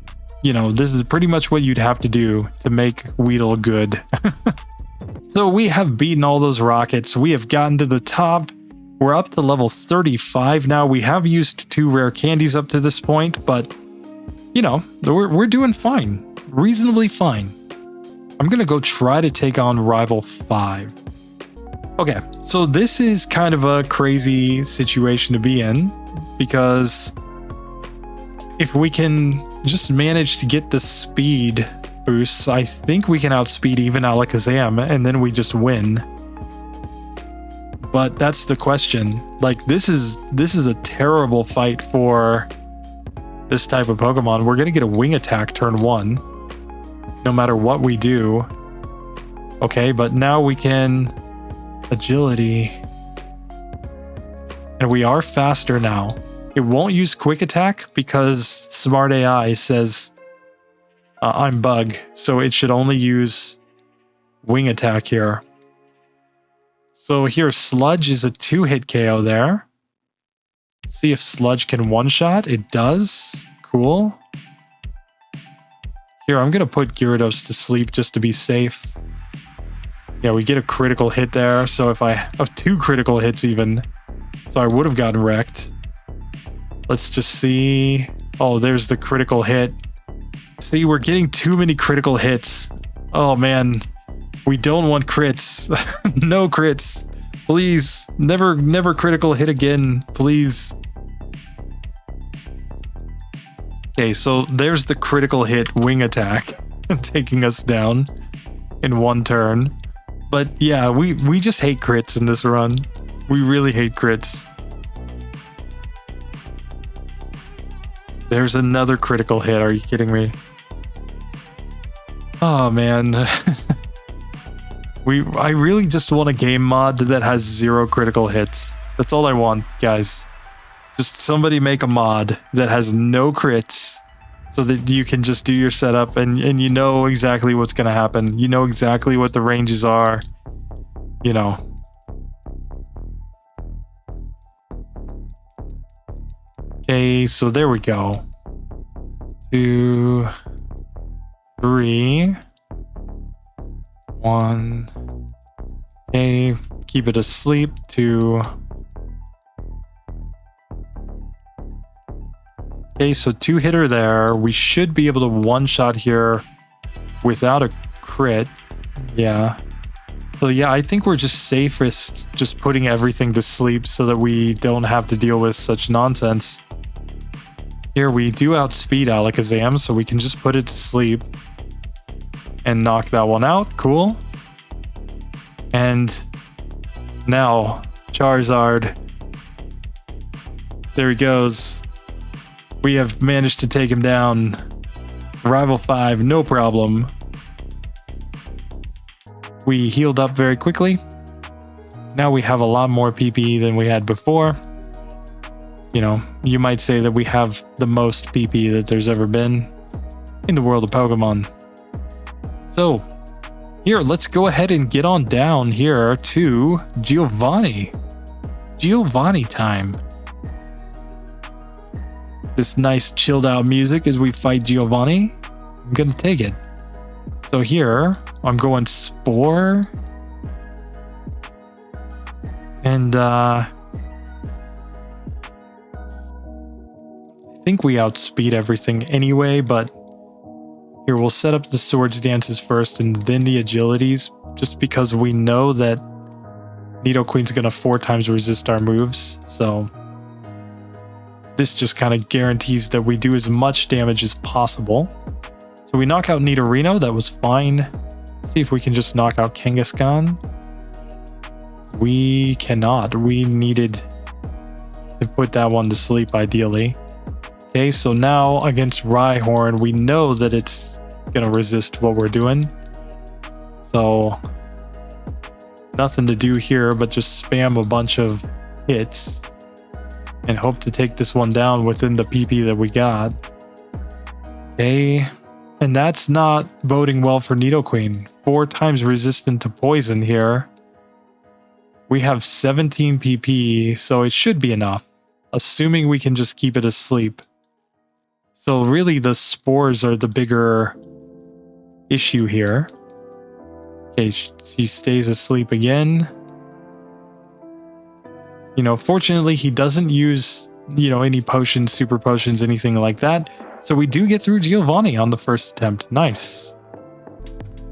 you know, this is pretty much what you'd have to do to make Weedle good. So we have beaten all those rockets. We have gotten to the top. We're up to level 35 now. We have used 2 rare candies up to this point, but you know, we're doing fine. Reasonably fine. I'm gonna go try to take on Rival 5. Okay, so this is kind of a crazy situation to be in, because if we can just manage to get the speed boosts, I think we can outspeed even Alakazam, and then we just win. But that's the question. Like, this is a terrible fight for this type of Pokemon. We're gonna get a wing attack turn 1 no matter what we do. Okay, but now we can agility, and we are faster now. It won't use quick attack because Smart AI says I'm bug, so it should only use wing attack here. So here, Sludge is a 2-hit KO there. See if Sludge can one-shot. It does. Cool. Here, I'm going to put Gyarados to sleep just to be safe. Yeah, we get a critical hit there. So if I have 2 critical hits even, so I would have gotten wrecked. Let's just see. Oh, there's the critical hit. See, we're getting too many critical hits. Oh, man. We don't want crits. No crits. Please. Never critical hit again. Please. Okay, so there's the critical hit wing attack taking us down in 1 turn. But yeah, we just hate crits in this run. We really hate crits. There's another critical hit. Are you kidding me? Oh man. I really just want a game mod that has 0 critical hits. That's all I want, guys. Just somebody make a mod that has no crits so that you can just do your setup and you know exactly what's going to happen. You know exactly what the ranges are. You know. Okay, so there we go. 2, 3, 1. Okay, keep it asleep. 2. Okay, so 2-hitter there. We should be able to one-shot here without a crit. Yeah. So yeah, I think we're just safest just putting everything to sleep so that we don't have to deal with such nonsense. Here we do outspeed Alakazam, so we can just put it to sleep and knock that one out. Cool. And now Charizard. There he goes. We have managed to take him down. Rival 5, no problem. We healed up very quickly. Now we have a lot more PP than we had before. You know, you might say that we have the most PP that there's ever been in the world of Pokemon. So here, let's go ahead and get on down here to Giovanni. Giovanni time. This nice chilled out music as we fight Giovanni. I'm gonna take it. So here, I'm going Spore. And I think we outspeed everything anyway, but here we'll set up the Swords Dances first and then the Agilities, just because we know that Nidoqueen's gonna 4 times resist our moves, so this just kind of guarantees that we do as much damage as possible. So we knock out Nidorino, that was fine. Let's see if we can just knock out Kangaskhan. We cannot. We needed to put that one to sleep ideally. Okay, so now against Rhyhorn, we know that it's gonna resist what we're doing. So nothing to do here but just spam a bunch of hits and hope to take this one down within the PP that we got. Okay, and that's not boding well for Nidoqueen. 4 times resistant to poison here. We have 17 PP, so it should be enough, assuming we can just keep it asleep. So really the spores are the bigger issue here. Okay, she stays asleep again. You know, fortunately he doesn't use, you know, any potions, super potions, anything like that. So we do get through Giovanni on the first attempt. Nice.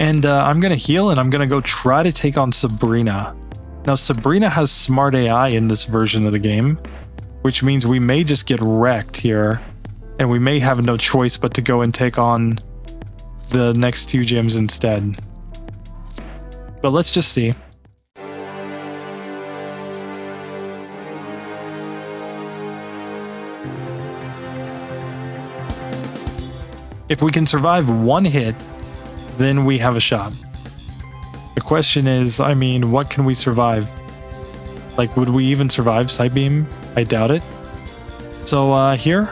And I'm going to heal and I'm going to go try to take on Sabrina. Now Sabrina has Smart AI in this version of the game, which means we may just get wrecked here. And we may have no choice but to go and take on the next 2 gyms instead. But let's just see. If we can survive 1 hit, then we have a shot. The question is, I mean, what can we survive? Like, would we even survive Sight Beam? I doubt it. So here,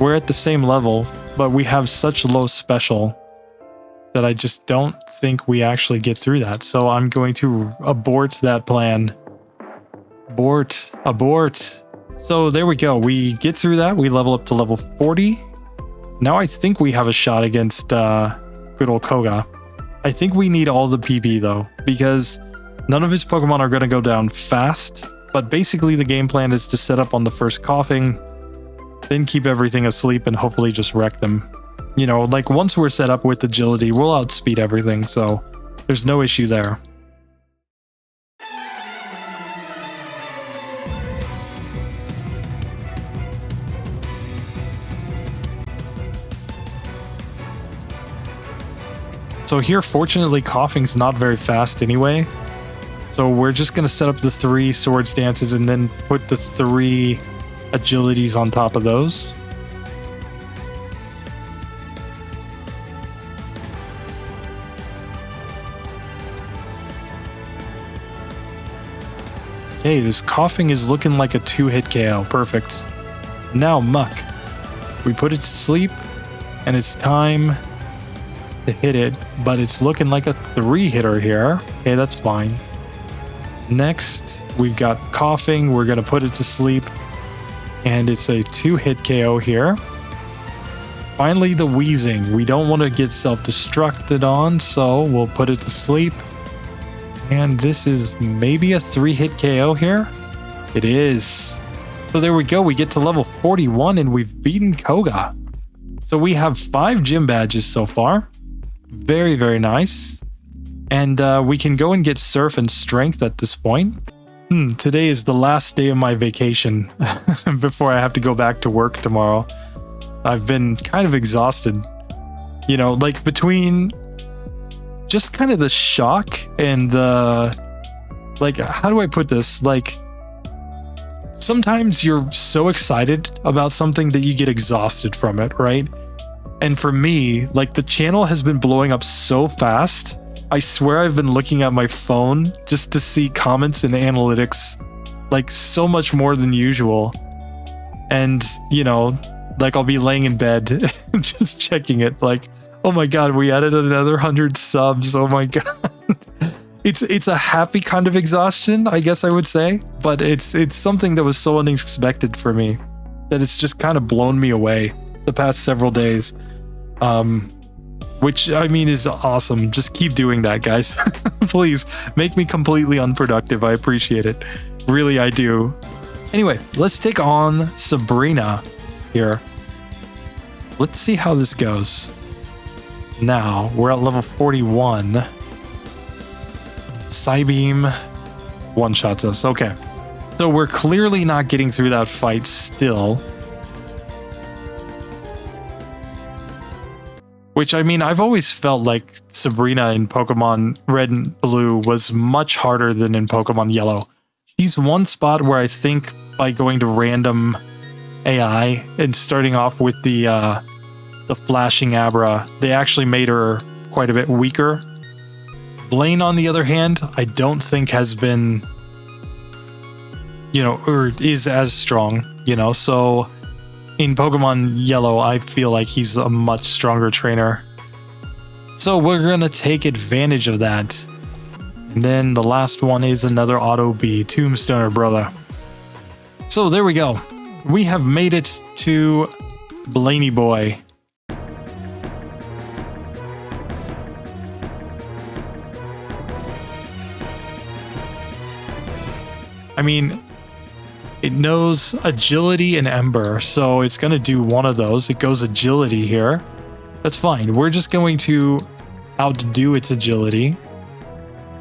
we're at the same level, but we have such low special that I just don't think we actually get through that. So I'm going to abort that plan. Abort. So there we go. We get through that. We level up to level 40. Now I think we have a shot against good old Koga. I think we need all the PP though, because none of his Pokemon are going to go down fast. But basically the game plan is to set up on the first coughing, then keep everything asleep and hopefully just wreck them. You know, like once we're set up with agility, we'll outspeed everything, so there's no issue there. So here, fortunately, coughing's not very fast anyway. So we're just going to set up the 3 Swords Dances and then put the 3 agilities on top of those. Okay, this coughing is looking like a 2-hit KO. Perfect. Now Muck. We put it to sleep, and it's time to hit it, but it's looking like a 3-hitter here. Okay, that's fine. Next, we've got coughing. We're going to put it to sleep, and it's a 2-hit KO here. Finally, the wheezing. We don't want to get self-destructed on, so we'll put it to sleep. And this is maybe a 3-hit KO here. It is. So there we go. We get to level 41 and we've beaten Koga. So we have 5 gym badges so far. Very, very nice. And we can go and get Surf and Strength at this point. Today is the last day of my vacation before I have to go back to work tomorrow. I've been kind of exhausted. You know, like between just kind of the shock and the, like, how do I put this? Like, sometimes you're so excited about something that you get exhausted from it, right? And for me, like, the channel has been blowing up so fast. I swear I've been looking at my phone just to see comments and analytics, like, so much more than usual. And, you know, like, I'll be laying in bed just checking it, like, Oh my god, we added another 100 subs. Oh my god. It's a happy kind of exhaustion, I guess I would say, but it's something that was so unexpected for me that it's just kind of blown me away the past several days. Which I mean is awesome. Just keep doing that, guys. Please make me completely unproductive. I appreciate it. Really, I do. Anyway, let's take on Sabrina here. Let's see how this goes. Now, we're at level 41. Psybeam one-shots us. Okay. So we're clearly not getting through that fight still. Which, I mean, I've always felt like Sabrina in Pokemon Red and Blue was much harder than in Pokemon Yellow. She's one spot where I think by going to random AI and starting off with the flashing Abra, they actually made her quite a bit weaker. Blaine, on the other hand, I don't think has been, or is as strong, so in Pokemon Yellow, I feel like he's a much stronger trainer. So we're gonna take advantage of that. And then the last one is another Auto B, Tombstoner brother. So there we go. We have made it to Blaney Boy. I mean, it knows Agility and Ember, so it's going to do one of those. It goes Agility here. That's fine. We're just going to outdo its Agility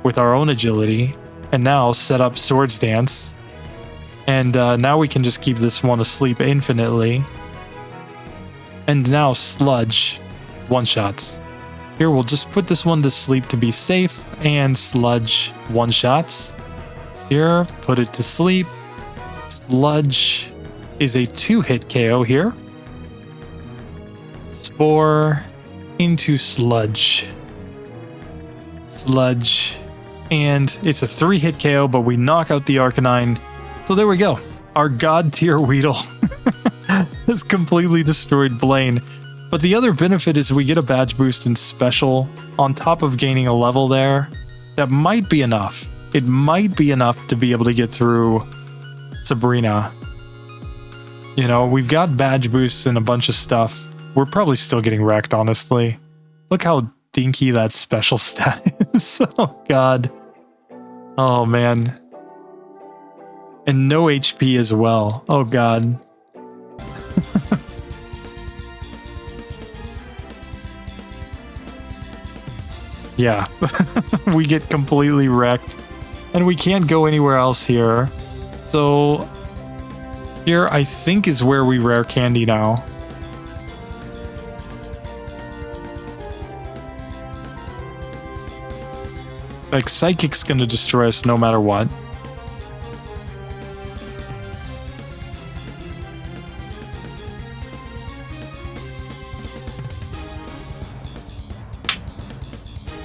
with our own Agility, and now set up Swords Dance. And now we can just keep this one asleep infinitely. And now Sludge one-shots. Here, we'll just put this one to sleep to be safe, and Sludge one-shots. Here, put it to sleep. Sludge is a 2-hit KO here. Spore into Sludge. Sludge. And it's a 3-hit KO, but we knock out the Arcanine. So there we go. Our God tier Weedle has completely destroyed Blaine. But the other benefit is we get a badge boost in Special on top of gaining a level there. That might be enough. It might be enough to be able to get through Sabrina. We've got badge boosts and a bunch of stuff. We're probably still getting wrecked, honestly. Look how dinky that special stat is. Oh, God. Oh, man. And no HP as well. Oh, God. Yeah. We get completely wrecked. And we can't go anywhere else here. So here I think is where we rare candy now. Like Psychic's gonna destroy us no matter what.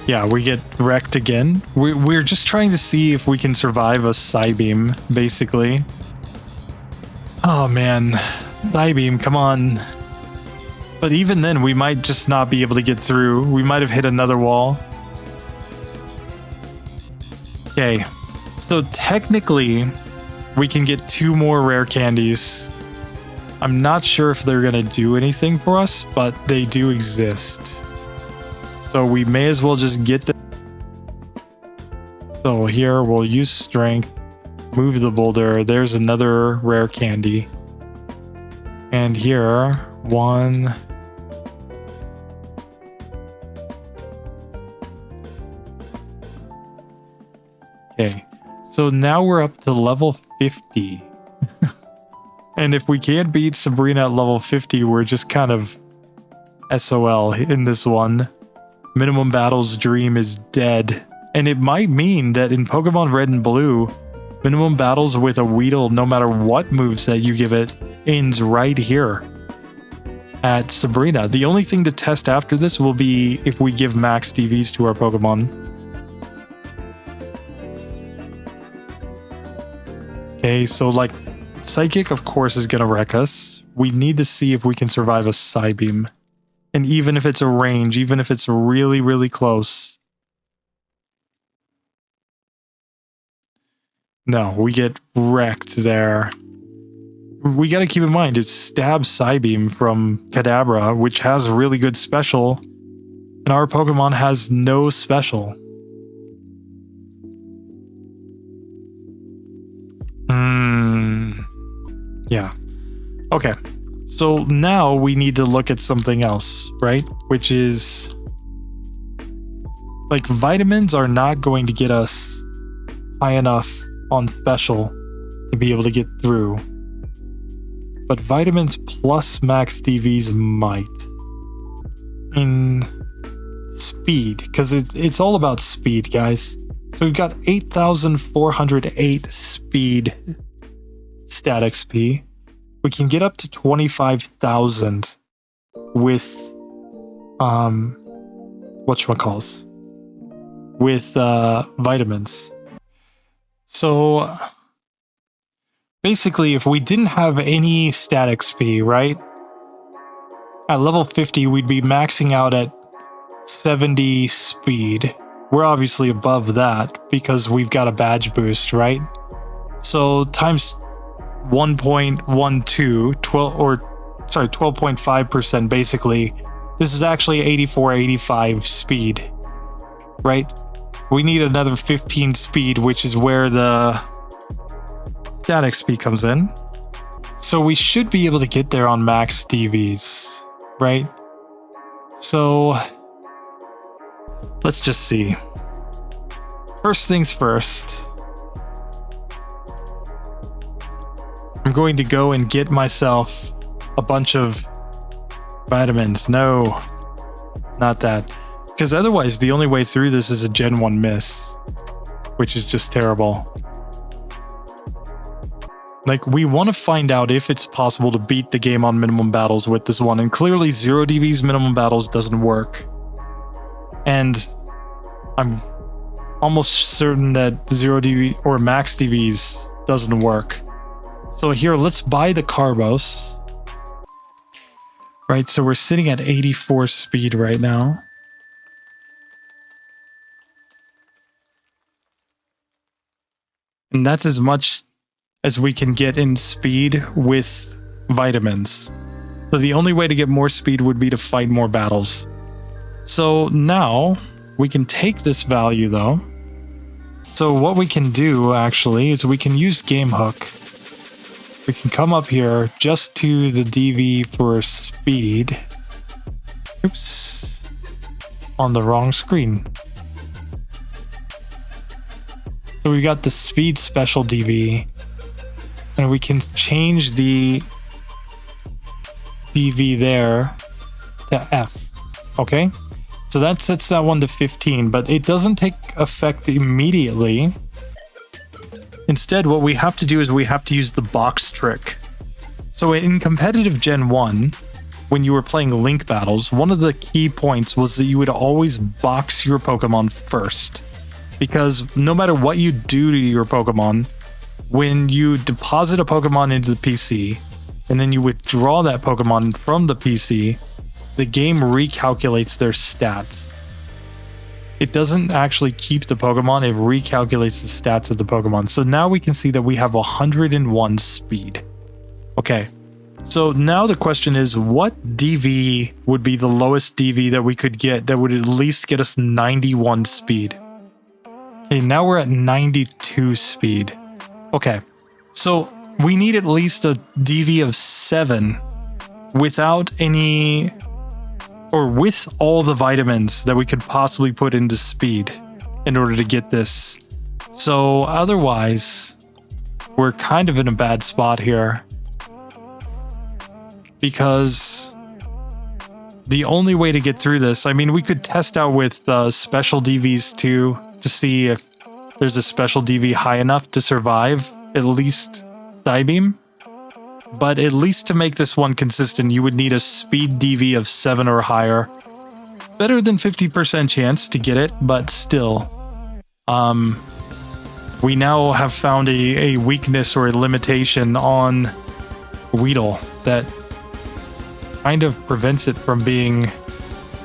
Yeah, we get wrecked again. We're just trying to see if we can survive a Psybeam, basically. Oh man, Psybeam, come on. But even then, we might just not be able to get through. We might have hit another wall. Okay, so technically, we can get 2 more rare candies. I'm not sure if they're gonna do anything for us, but they do exist. So we may as well just get them. So here we'll use Strength, move the boulder. There's another rare candy. And here, 1. Okay, so now we're up to level 50. And if we can't beat Sabrina at level 50, we're just kind of SOL in this one. Minimum Battle's dream is dead. And it might mean that in Pokemon Red and Blue, minimum battles with a Weedle, no matter what moveset you give it, ends right here at Sabrina. The only thing to test after this will be if we give max DVs to our Pokemon. Okay, so like Psychic, of course, is going to wreck us. We need to see if we can survive a Psybeam. And even if it's a range, even if it's really, really close. No, we get wrecked there. We gotta keep in mind, it's Stab Psybeam from Kadabra, which has a really good special. And our Pokemon has no special. Yeah. Okay. So now we need to look at something else, right? Which is... like, vitamins are not going to get us high enough on special to be able to get through. But vitamins plus max DVs might. In speed, because it's all about speed, guys. So we've got 8,408 speed stat XP. We can get up to 25,000 with whatchamacalls, with vitamins. So basically, if we didn't have any stat XP, right? At level 50, we'd be maxing out at 70 speed. We're obviously above that because we've got a badge boost, right? So times 1.12, 12.5% basically. This is actually 84, 85 speed, right? We need another 15 speed, which is where the stat XP comes in. So we should be able to get there on max DVs, right? So let's just see. First things first. I'm going to go and get myself a bunch of vitamins. No, not that. Because otherwise, the only way through this is a Gen 1 miss, which is just terrible. Like, we want to find out if it's possible to beat the game on minimum battles with this one, and clearly 0 DVs minimum battles doesn't work. And I'm almost certain that 0 DV or max DVs doesn't work. So here, let's buy the Carbos. Right, so we're sitting at 84 speed right now. And that's as much as we can get in speed with vitamins. So the only way to get more speed would be to fight more battles. So now we can take this value though. So what we can do actually is we can use Game Hook. We can come up here just to the DV for speed. Oops. On the wrong screen. So we got the speed special DV. And we can change the DV there to F. Okay? So that sets that one to 15, but it doesn't take effect immediately. Instead, what we have to do is we have to use the box trick. So in competitive Gen 1, when you were playing Link battles, one of the key points was that you would always box your Pokemon first. Because no matter what you do to your Pokemon, when you deposit a Pokemon into the PC, and then you withdraw that Pokemon from the PC, the game recalculates their stats. It doesn't actually keep the Pokemon, it recalculates the stats of the Pokemon. So now we can see that we have 101 speed. Okay, so now the question is, what DV would be the lowest DV that we could get that would at least get us 91 speed? Okay, now we're at 92 speed. Okay, so we need at least a DV of 7 without any, or with all the vitamins that we could possibly put into speed in order to get this. So otherwise, we're kind of in a bad spot here. Because the only way to get through this, I mean, we could test out with special DVs too, to see if there's a special DV high enough to survive at least Psybeam. But at least to make this one consistent, you would need a speed DV of 7 or higher. Better than 50% chance to get it, but still. We now have found a weakness or a limitation on Weedle that kind of prevents it from being,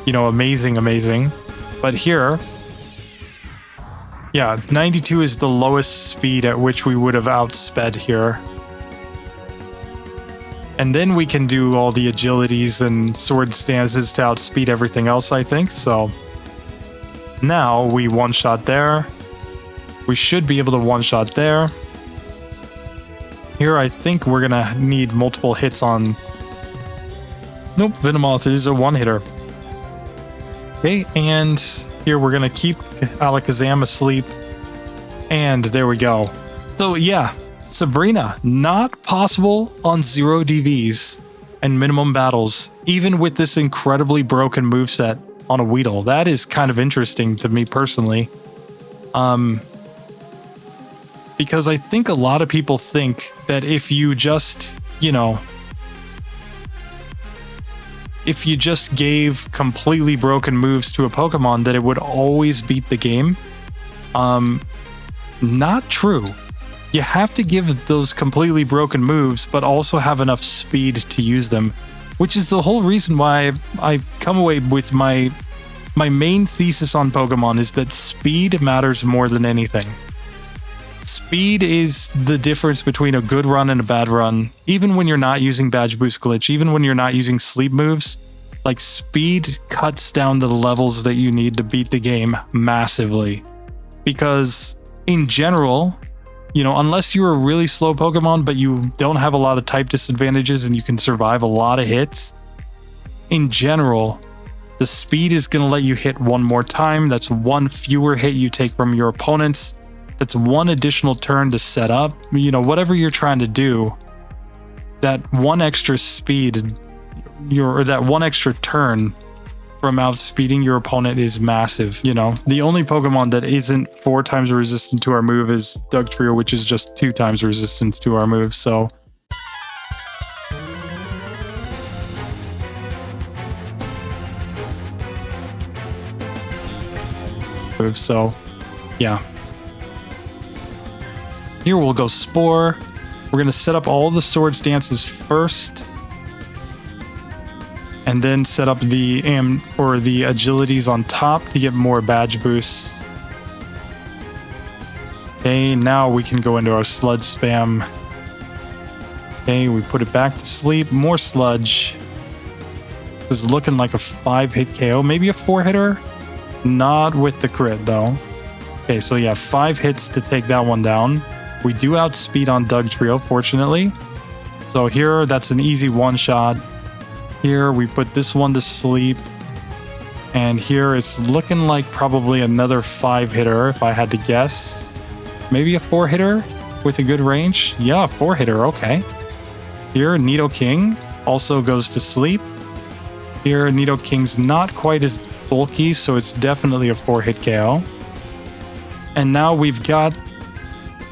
you know, amazing. But here, yeah, 92 is the lowest speed at which we would have outsped here. And then we can do all the agilities and sword stances to outspeed everything else, I think. So now we one-shot there. We should be able to one-shot there. Here, I think we're gonna need multiple hits on... Nope, Venomoth is a one-hitter. Okay, and here we're gonna keep Alakazam asleep. And there we go. So yeah, Sabrina, not possible on 0 DVs and minimum battles, even with this incredibly broken moveset on a Weedle. That is kind of interesting to me personally. Because I think a lot of people think that if you just, you know, if you just gave completely broken moves to a Pokemon, that it would always beat the game. Not true. You have to give those completely broken moves, but also have enough speed to use them, which is the whole reason why I come away with my main thesis on Pokemon is that speed matters more than anything. Speed is the difference between a good run and a bad run. Even when you're not using Badge Boost Glitch, even when you're not using sleep moves, like speed cuts down the levels that you need to beat the game massively. Because in general, you know, unless you're a really slow Pokemon, but you don't have a lot of type disadvantages and you can survive a lot of hits, in general, the speed is going to let you hit one more time. That's one fewer hit you take from your opponents. That's one additional turn to set up. You know, whatever you're trying to do, that one extra speed, or that one extra turn from outspeeding your opponent is massive. You know, the only Pokemon that isn't 4 times resistant to our move is Dugtrio, which is just 2 times resistant to our move. So yeah. Here we'll go Spore. We're going to set up all the Swords Dances first. And then set up the agilities on top to get more badge boosts. Okay, now we can go into our Sludge spam. Okay, we put it back to sleep. More Sludge. This is looking like a 5-hit KO. Maybe a 4-hitter? Not with the crit, though. Okay, so yeah, 5 hits to take that one down. We do outspeed on Dugtrio, fortunately. So here, that's an easy one-shot. Here, we put this one to sleep. And here, it's looking like probably another 5-hitter, if I had to guess. Maybe a 4-hitter with a good range? Yeah, 4-hitter, okay. Here, Nidoking also goes to sleep. Here, Nidoking's not quite as bulky, so it's definitely a 4-hit KO. And now we've got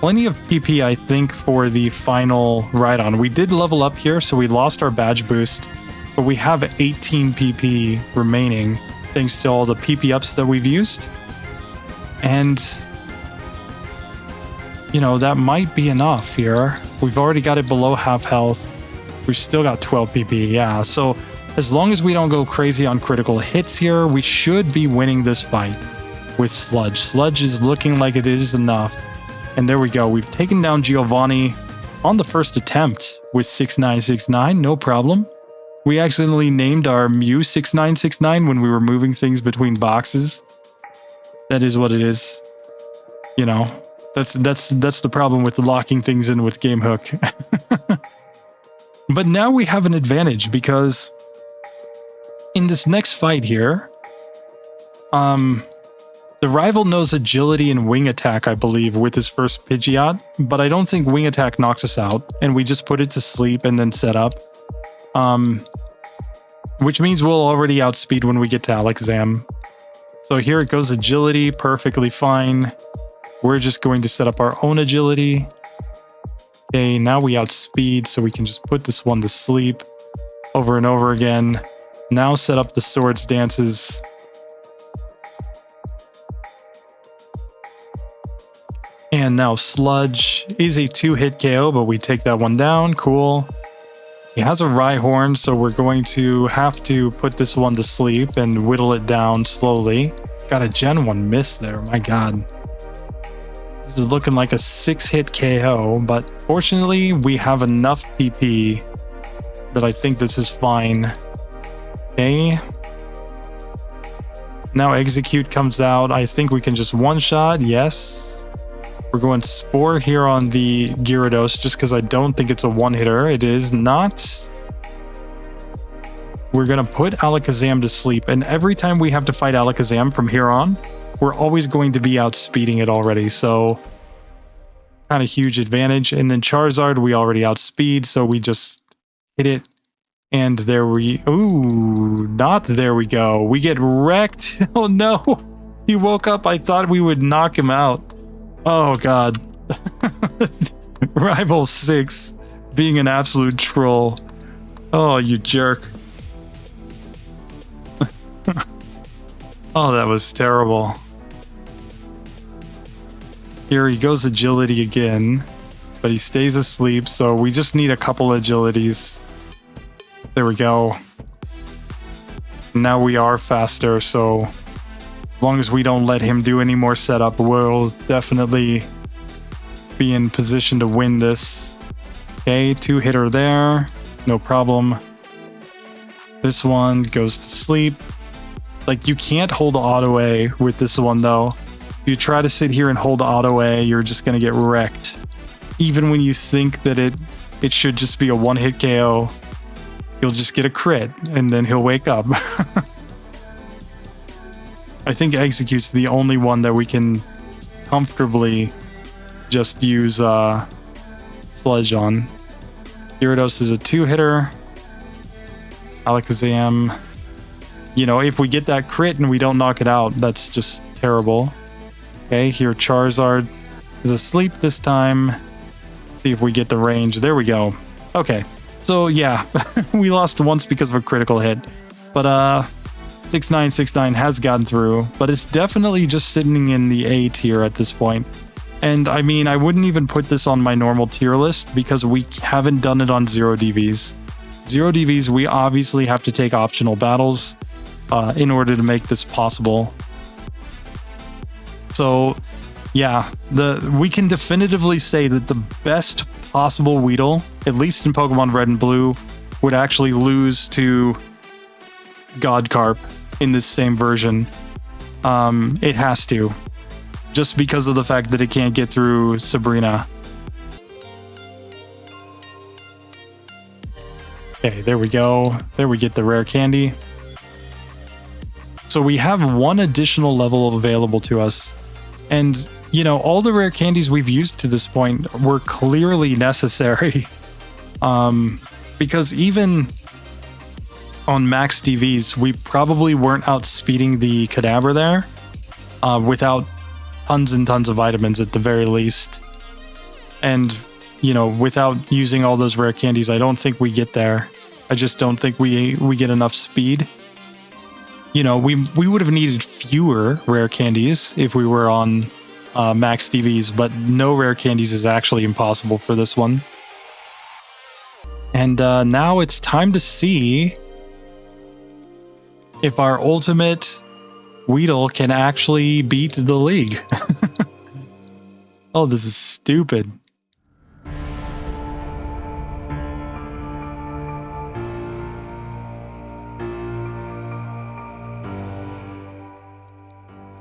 plenty of PP, I think, for the final Rhydon. We did level up here, so we lost our badge boost, but we have 18 PP remaining, thanks to all the PP ups that we've used. And, you know, that might be enough here. We've already got it below half health. We've still got 12 PP, yeah. So as long as we don't go crazy on critical hits here, we should be winning this fight with Sludge. Sludge is looking like it is enough. And there we go. We've taken down Giovanni on the first attempt with 6969, no problem. We accidentally named our Mew 6969 when we were moving things between boxes. That is what it is. You know, that's the problem with locking things in with Game Hook. But now we have an advantage because in this next fight here, the rival knows agility and wing attack, I believe, with his first Pidgeot, but I don't think wing attack knocks us out, and we just put it to sleep and then set up. Which means we'll already outspeed when we get to Alakazam. So here it goes, agility, perfectly fine. We're just going to set up our own agility. Okay, now we outspeed, so we can just put this one to sleep over and over again. Now set up the Swords Dances. And now Sludge is a 2-hit KO, but we take that one down. Cool. He has a Rhyhorn, so we're going to have to put this one to sleep and whittle it down slowly. Got a Gen 1 miss there, my god. This is looking like a 6-hit KO, but fortunately we have enough PP that I think this is fine. Okay. Now Execute comes out. I think we can just one-shot, yes. We're going Spore here on the Gyarados just because I don't think it's a one-hitter. It is not. We're going to put Alakazam to sleep, and every time we have to fight Alakazam from here on, we're always going to be outspeeding it already, so kind of huge advantage. And then Charizard, we already outspeed, so we just hit it. And there we... Ooh, not there we go. We get wrecked. Oh no. He woke up. I thought we would knock him out. Oh god. Rival 6 being an absolute troll. Oh, you jerk. Oh, that was terrible. Here he goes agility again, but he stays asleep, so we just need a couple agilities. There we go. Now we are faster, so as long as we don't let him do any more setup, we'll definitely be in position to win this. Okay, 2-hitter there, no problem. This one goes to sleep. Like, you can't hold auto A with this one though. If you try to sit here and hold auto A, you're just gonna get wrecked. Even when you think that it should just be a one-hit KO, he'll just get a crit and then he'll wake up. I think Execute's the only one that we can comfortably just use Sludge on. Gyarados is a 2-hitter. Alakazam, you know, if we get that crit and we don't knock it out, that's just terrible. Okay, here Charizard is asleep this time. See if we get the range. There we go. Okay, so yeah, we lost once because of a critical hit. But 6969 has gotten through, but it's definitely just sitting in the A tier at this point. And I mean, I wouldn't even put this on my normal tier list because we haven't done it on 0 DVs. 0 DVs, we obviously have to take optional battles in order to make this possible. So yeah, we can definitively say that the best possible Weedle, at least in Pokemon Red and Blue, would actually lose to Godcarp in this same version. It has to, just because of the fact that it can't get through Sabrina. Okay, there we go. There we get the rare candy. So we have one additional level available to us. And, you know, all the rare candies we've used to this point were clearly necessary. Because even on max DVs, we probably weren't outspeeding the Kadabra there without tons and tons of vitamins at the very least. And, you know, without using all those rare candies, I don't think we get there. I just don't think we get enough speed. You know, we would have needed fewer rare candies if we were on max DVs, but no rare candies is actually impossible for this one. And now it's time to see if our ultimate Weedle can actually beat the league. Oh, this is stupid.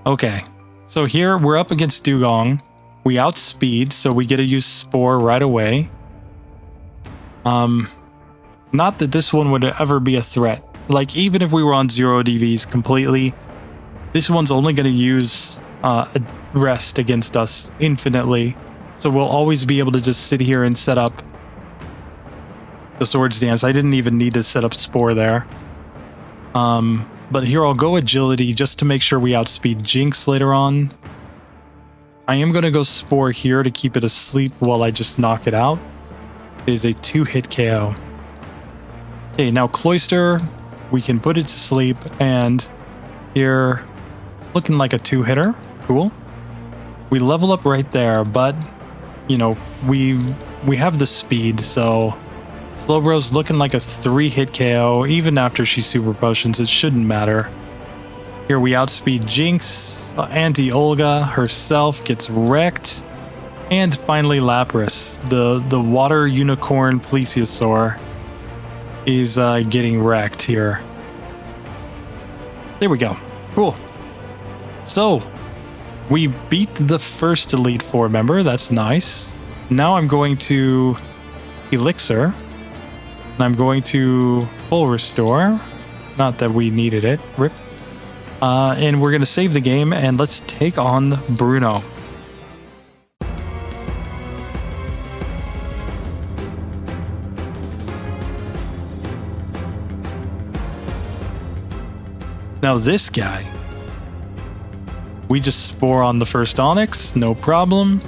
Okay, so here we're up against Dugong. We outspeed, so we get to use Spore right away. Not that this one would ever be a threat. Like, even if we were on 0 DVs completely, this one's only going to use Rest against us infinitely. So we'll always be able to just sit here and set up the Swords Dance. I didn't even need to set up Spore there. But here I'll go Agility just to make sure we outspeed Jinx later on. I am going to go Spore here to keep it asleep while I just knock it out. It is a 2-hit KO. Okay, now Cloyster, we can put it to sleep, and here it's looking like a 2-hitter. Cool. We level up right there, but you know, we have the speed, so Slowbro's looking like a 3-hit KO. Even after she super potions, it shouldn't matter. Here we outspeed Jinx. Auntie Olga herself gets wrecked. And finally Lapras, the water unicorn plesiosaur, is getting wrecked here. There we go. Cool. So, we beat the first Elite Four member. That's nice. Now I'm going to Elixir. And I'm going to full restore. Not that we needed it. Rip. And we're going to save the game and let's take on Bruno. Now this guy, we just spore on the first Onyx, no problem.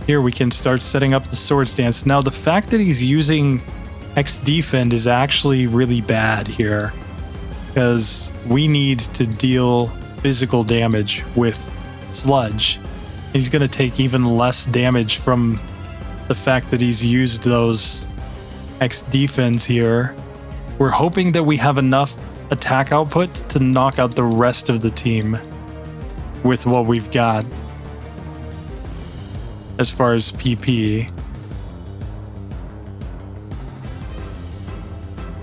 Here we can start setting up the Swords Dance. Now the fact that he's using X Defend is actually really bad here, because we need to deal physical damage with Sludge. He's going to take even less damage from the fact that he's used those X Defends here. We're hoping that we have enough attack output to knock out the rest of the team with what we've got as far as PP.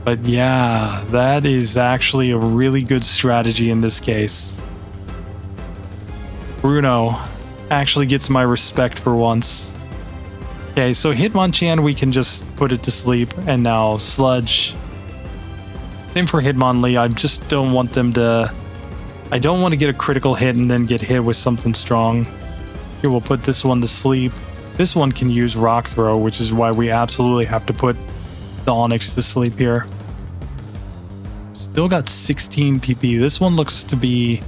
But yeah, that is actually a really good strategy in this case. Bruno actually gets my respect for once. Okay, so Hitmonchan, we can just put it to sleep, and now Sludge. Same for Hitmonlee. I just don't want them to... I don't want to get a critical hit and then get hit with something strong. Here, we'll put this one to sleep. This one can use Rock Throw, which is why we absolutely have to put the Onyx to sleep here. Still got 16 PP. This one looks to be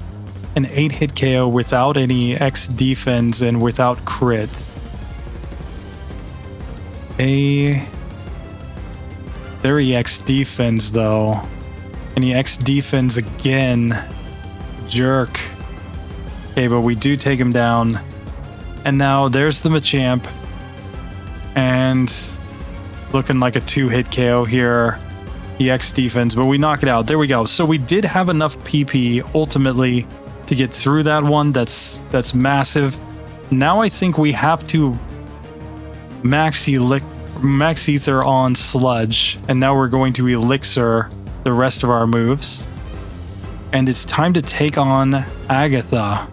an 8-hit KO without any X defense and without crits. Very X defense though. And he X defense again. Jerk. Okay, but we do take him down. And now there's the Machamp. And looking like a 2-hit KO here. The X defense, but we knock it out. There we go. So we did have enough PP ultimately to get through that one. That's massive. Now I think we have to max Ether on Sludge, and now we're going to Elixir the rest of our moves. And it's time to take on Agatha.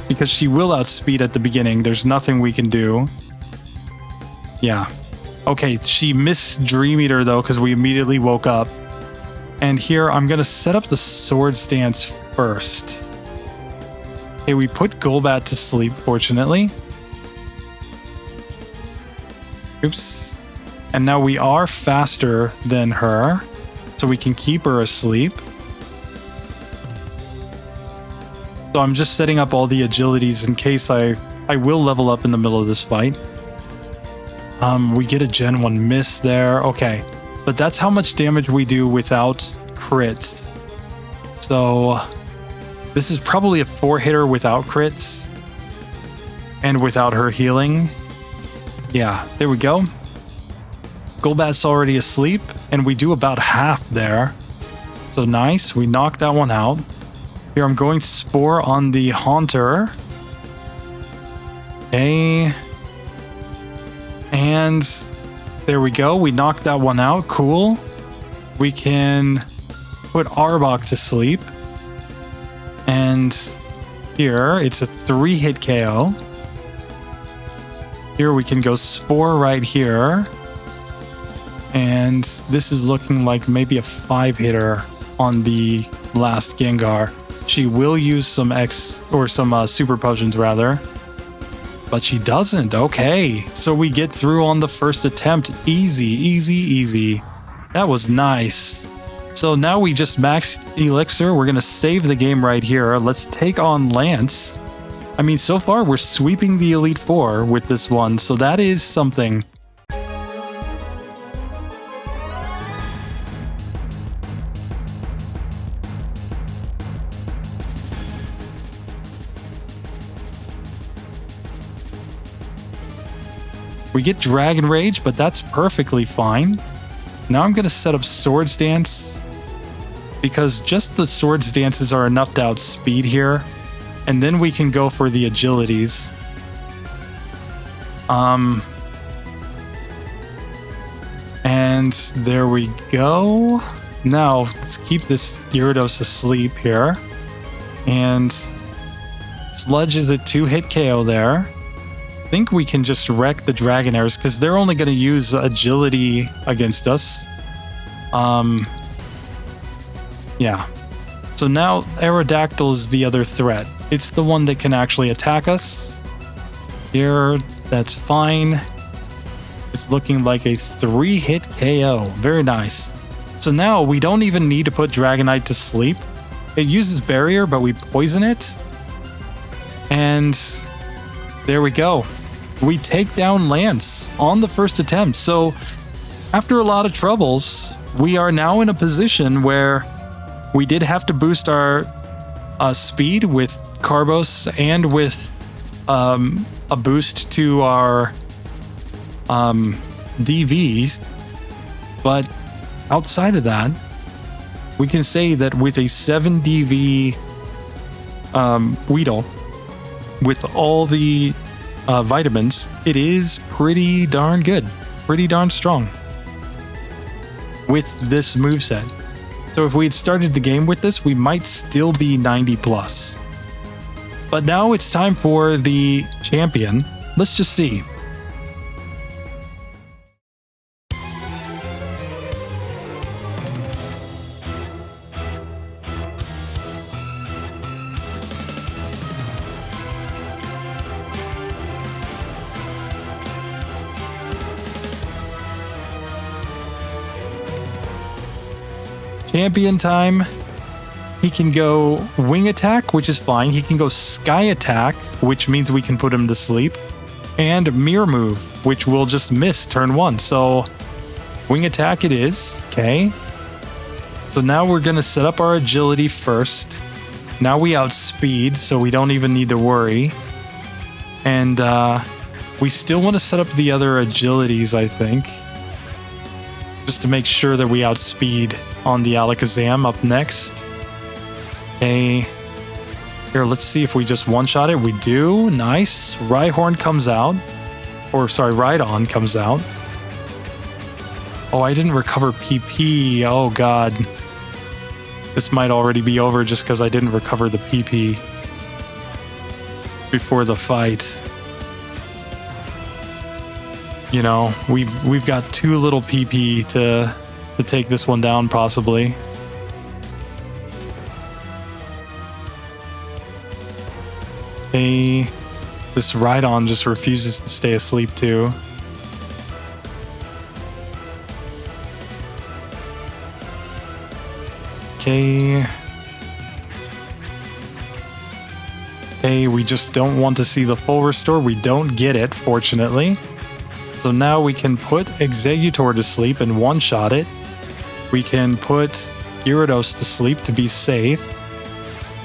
Because she will outspeed at the beginning. There's nothing we can do. Yeah. Okay, she missed Dream Eater though, because we immediately woke up. And here, I'm going to set up the Swords Dance first. Okay, we put Golbat to sleep, fortunately. Oops. And now we are faster than her, so we can keep her asleep. So I'm just setting up all the agilities in case I will level up in the middle of this fight. We get a Gen 1 miss there. Okay. But that's how much damage we do without crits. So this is probably a 4-hitter without crits. And without her healing. Yeah, there we go. Golbat's already asleep. And we do about half there. So nice. We knocked that one out. Here I'm going to Spore on the Haunter. Okay. And there we go. We knocked that one out. Cool. We can put Arbok to sleep. And here, it's a 3-hit KO. Here we can go Spore right here. And this is looking like maybe a 5-hitter on the last Gengar. She will use some super potions rather. But she doesn't. Okay. So we get through on the first attempt. Easy, easy, easy. That was nice. So now we just maxed Elixir. We're going to save the game right here. Let's take on Lance. I mean, so far we're sweeping the Elite Four with this one. So that is something. We get Dragon Rage, but that's perfectly fine. Now I'm going to set up Swords Dance, because just the Swords Dances are enough to outspeed here. And then we can go for the agilities. And there we go. Now, let's keep this Gyarados asleep here. And Sludge is a 2-hit KO there. I think we can just wreck the Dragonairs because they're only going to use agility against us. Yeah. So now Aerodactyl is the other threat. It's the one that can actually attack us. Here, that's fine. It's looking like a 3-hit KO. Very nice. So now we don't even need to put Dragonite to sleep. It uses Barrier, but we poison it. And there we go. We take down Lance on the first attempt. So after a lot of troubles, we are now in a position where we did have to boost our speed with Carbos and with a boost to our DVs. But outside of that, we can say that with a 7 DV Weedle, with all the vitamins, it is pretty darn good, pretty darn strong with this moveset. So if we had started the game with this, we might still be 90 plus. But now it's time for the champion. Let's just see. Champion time. He can go Wing Attack, which is fine. He can go Sky Attack, which means we can put him to sleep. And Mirror Move, which will just miss turn 1. So Wing Attack it is. Okay. So now we're going to set up our agility first. Now we outspeed, so we don't even need to worry. And we still want to set up the other agilities, I think, just to make sure that we outspeed on the Alakazam up next. Okay. Here, let's see if we just one-shot it. We do. Nice. Rhyhorn comes out. Or, sorry, Rhydon comes out. Oh, I didn't recover PP. Oh, God. This might already be over just because I didn't recover the PP before the fight. You know, we've got too little PP to take this one down, possibly. Okay. This Rhydon just refuses to stay asleep, too. Okay. Okay, we just don't want to see the full restore. We don't get it, fortunately. So now we can put Exeggutor to sleep and one-shot it. We can put Gyarados to sleep to be safe.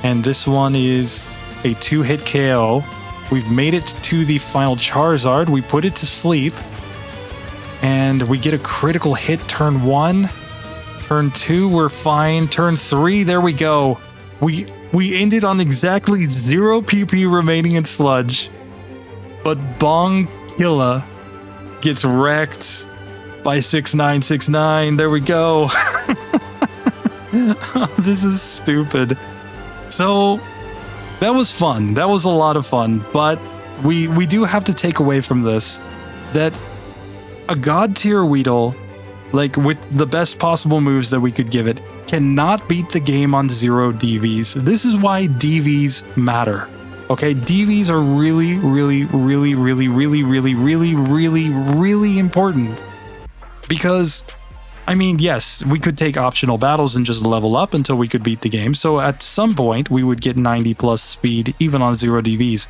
And this one is a 2-hit KO. We've made it to the final Charizard. We put it to sleep. And we get a critical hit turn 1. Turn 2, we're fine. Turn 3, there we go. We ended on exactly 0 PP remaining in Sludge. But Bongkilla gets wrecked by 6969. There we go. This is stupid. So that was fun. That was a lot of fun. But we do have to take away from this that a god tier Weedle, like with the best possible moves that we could give it, cannot beat the game on 0 DVs. This is why DVs matter. Okay, DVs are really, really, really, really, really, really, really, really, really important. Because, I mean, yes, we could take optional battles and just level up until we could beat the game. So at some point, we would get 90 plus speed, even on 0 DVs.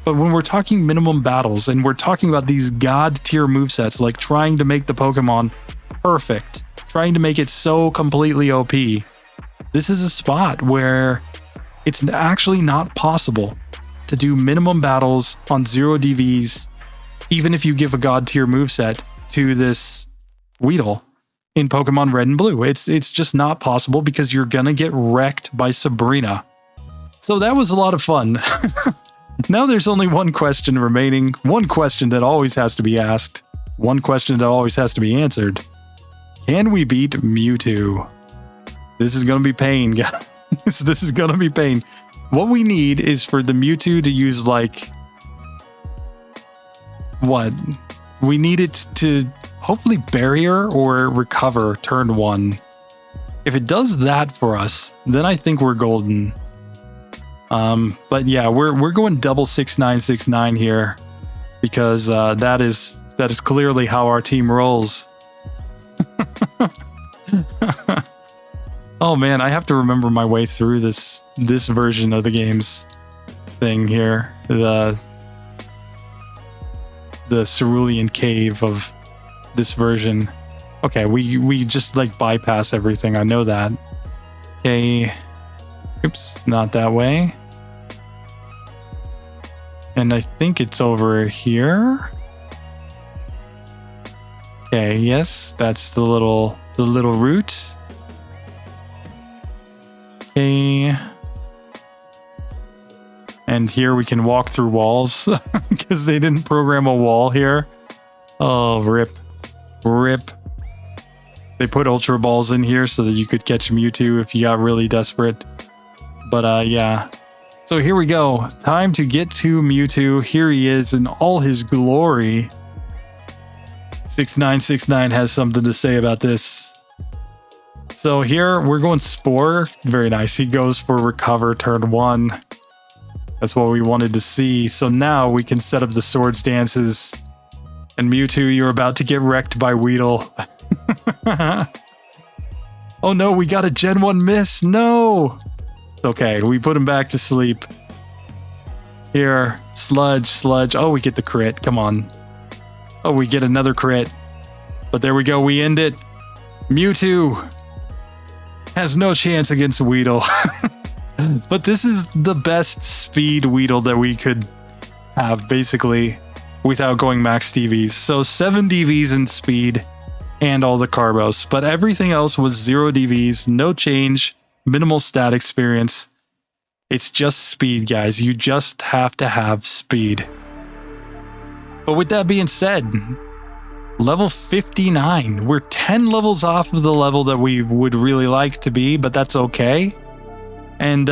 But when we're talking minimum battles, and we're talking about these god tier movesets, like trying to make the Pokemon perfect, trying to make it so completely OP, this is a spot where it's actually not possible to do minimum battles on 0 DVs even if you give a god tier moveset to this Weedle in Pokemon Red and Blue. It's just not possible because you're gonna get wrecked by Sabrina. So that was a lot of fun. Now there's only one question remaining, one question that always has to be asked, one question that always has to be answered. Can we beat Mewtwo? This is gonna be pain, guys. This is gonna be pain. What we need is for the Mewtwo to use, like, what? We need it to hopefully barrier or recover turn 1. If it does that for us, then I think we're golden. But yeah, we're going double 6969 here because that is clearly how our team rolls. Oh man, I have to remember my way through this version of the game's thing here. The cerulean cave of this version. Okay, we just like bypass everything. I know that. Okay. Oops, not that way. And I think it's over here. Okay, yes, that's the little route. Okay. And here we can walk through walls because they didn't program a wall here. Oh, rip. Rip. They put Ultra Balls in here so that you could catch Mewtwo if you got really desperate. But yeah. So here we go. Time to get to Mewtwo. Here he is in all his glory. 6969 has something to say about this. So here we're going Spore. Very nice. He goes for Recover turn 1. That's what we wanted to see. So now we can set up the Swords Dances. And Mewtwo, you're about to get wrecked by Weedle. Oh no, we got a Gen 1 miss. No! Okay, we put him back to sleep. Here, Sludge. Oh, we get the crit. Come on. Oh, we get another crit. But there we go. We end it. Mewtwo has no chance against Weedle. But this is the best speed Weedle that we could have, basically, without going max DVs. So 7 DVs in speed and all the Carbos. But everything else was 0 DVs, no change. Minimal stat experience. It's just speed, guys. You just have to have speed. But with that being said, level 59. We're 10 levels off of the level that we would really like to be, but that's okay. And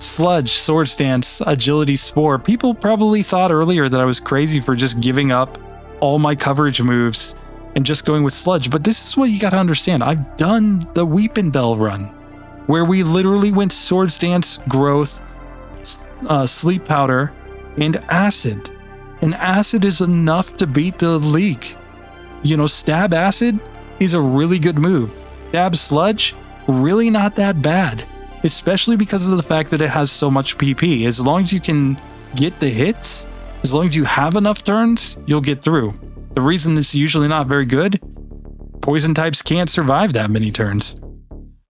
Sludge, Swords Dance, Agility, Spore. People probably thought earlier that I was crazy for just giving up all my coverage moves and just going with Sludge. But this is what you got to understand. I've done the Weepin' Bell run, where we literally went Swords Dance, Growth, Sleep Powder, and Acid. And Acid is enough to beat the league. You know, Stab Acid is a really good move. Stab Sludge, really not that bad. Especially because of the fact that it has so much PP. As long as you can get the hits, as long as you have enough turns, you'll get through. The reason it's usually not very good, poison types can't survive that many turns.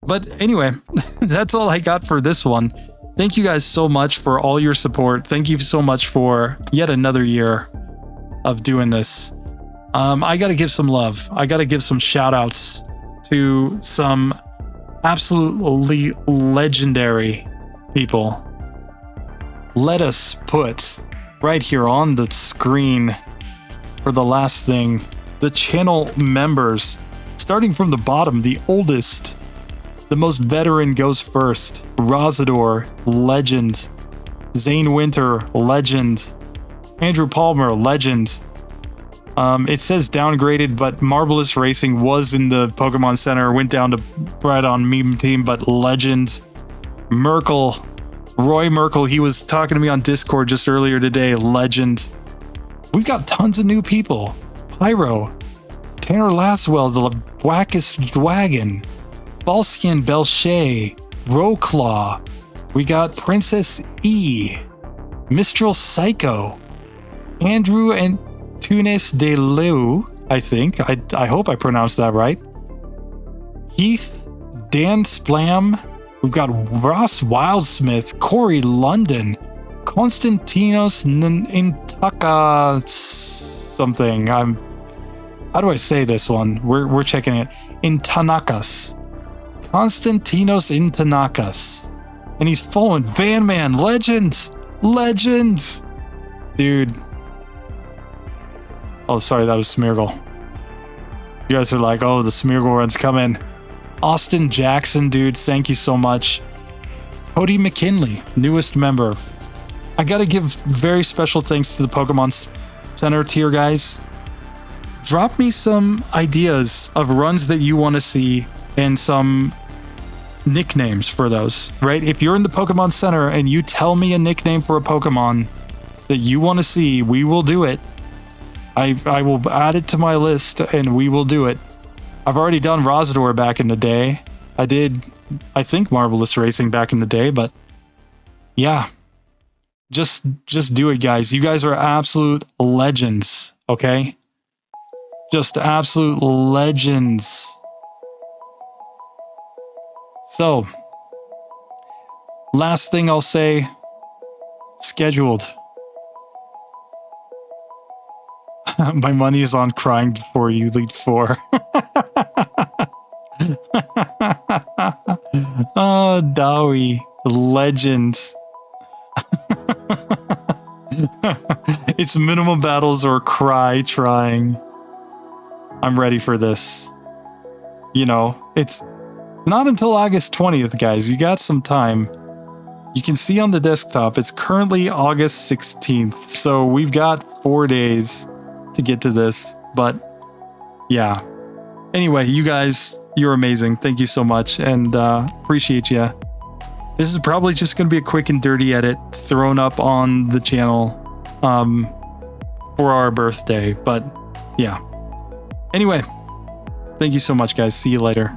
But anyway, that's all I got for this one. Thank you guys so much for all your support. Thank you so much for yet another year of doing this. I gotta give some love. I gotta give some shout outs to some absolutely legendary people. Let us put right here on the screen for the last thing, the channel members. Starting from the bottom, the oldest, the most veteran goes first. Rosador, legend. Zane Winter, legend. Andrew Palmer, legend. It says downgraded, but Marvelous Racing was in the Pokemon Center, went down to right on meme team, but legend. Merkel, Roy Merkel, he was talking to me on Discord just earlier today, legend. We've got tons of new people. Pyro, Tanner Laswell, the Wackest Dwagon, Ballskin Belche, Rowclaw. We got Princess E, Mistral Psycho, Andrew and Tunis de Leu, I think. I hope I pronounced that right. Heath, Dan Splam. We've got Ross Wildsmith, Corey London, Konstantinos Intaka something. How do I say this one? We're checking it. Intanakas. Konstantinos Intanakas. And he's following Van Man. Legend. Dude. Oh, sorry, that was Smeargle. You guys are like, oh, the Smeargle run's coming. Austin Jackson, dude, thank you so much. Cody McKinley, newest member. I gotta give very special thanks to the Pokemon Center tier guys. Drop me some ideas of runs that you want to see and some nicknames for those, right? If you're in the Pokemon Center and you tell me a nickname for a Pokemon that you want to see, we will do it. I will add it to my list and we will do it. I've already done Rosador back in the day. I think Marvelous Racing back in the day, but yeah. Just do it, guys. You guys are absolute legends, okay? Just absolute legends. So, last thing I'll say, scheduled. My money is on crying before you Elite 4. Oh, Dowie. Legends. It's minimum battles or cry trying. I'm ready for this. You know, it's not until August 20th, guys. You got some time. You can see on the desktop, it's currently August 16th. So we've got 4 days to get to this. But yeah. Anyway, you guys, you're amazing. Thank you so much. And appreciate you. This is probably just going to be a quick and dirty edit thrown up on the channel for our birthday. But yeah. Anyway, thank you so much, guys. See you later.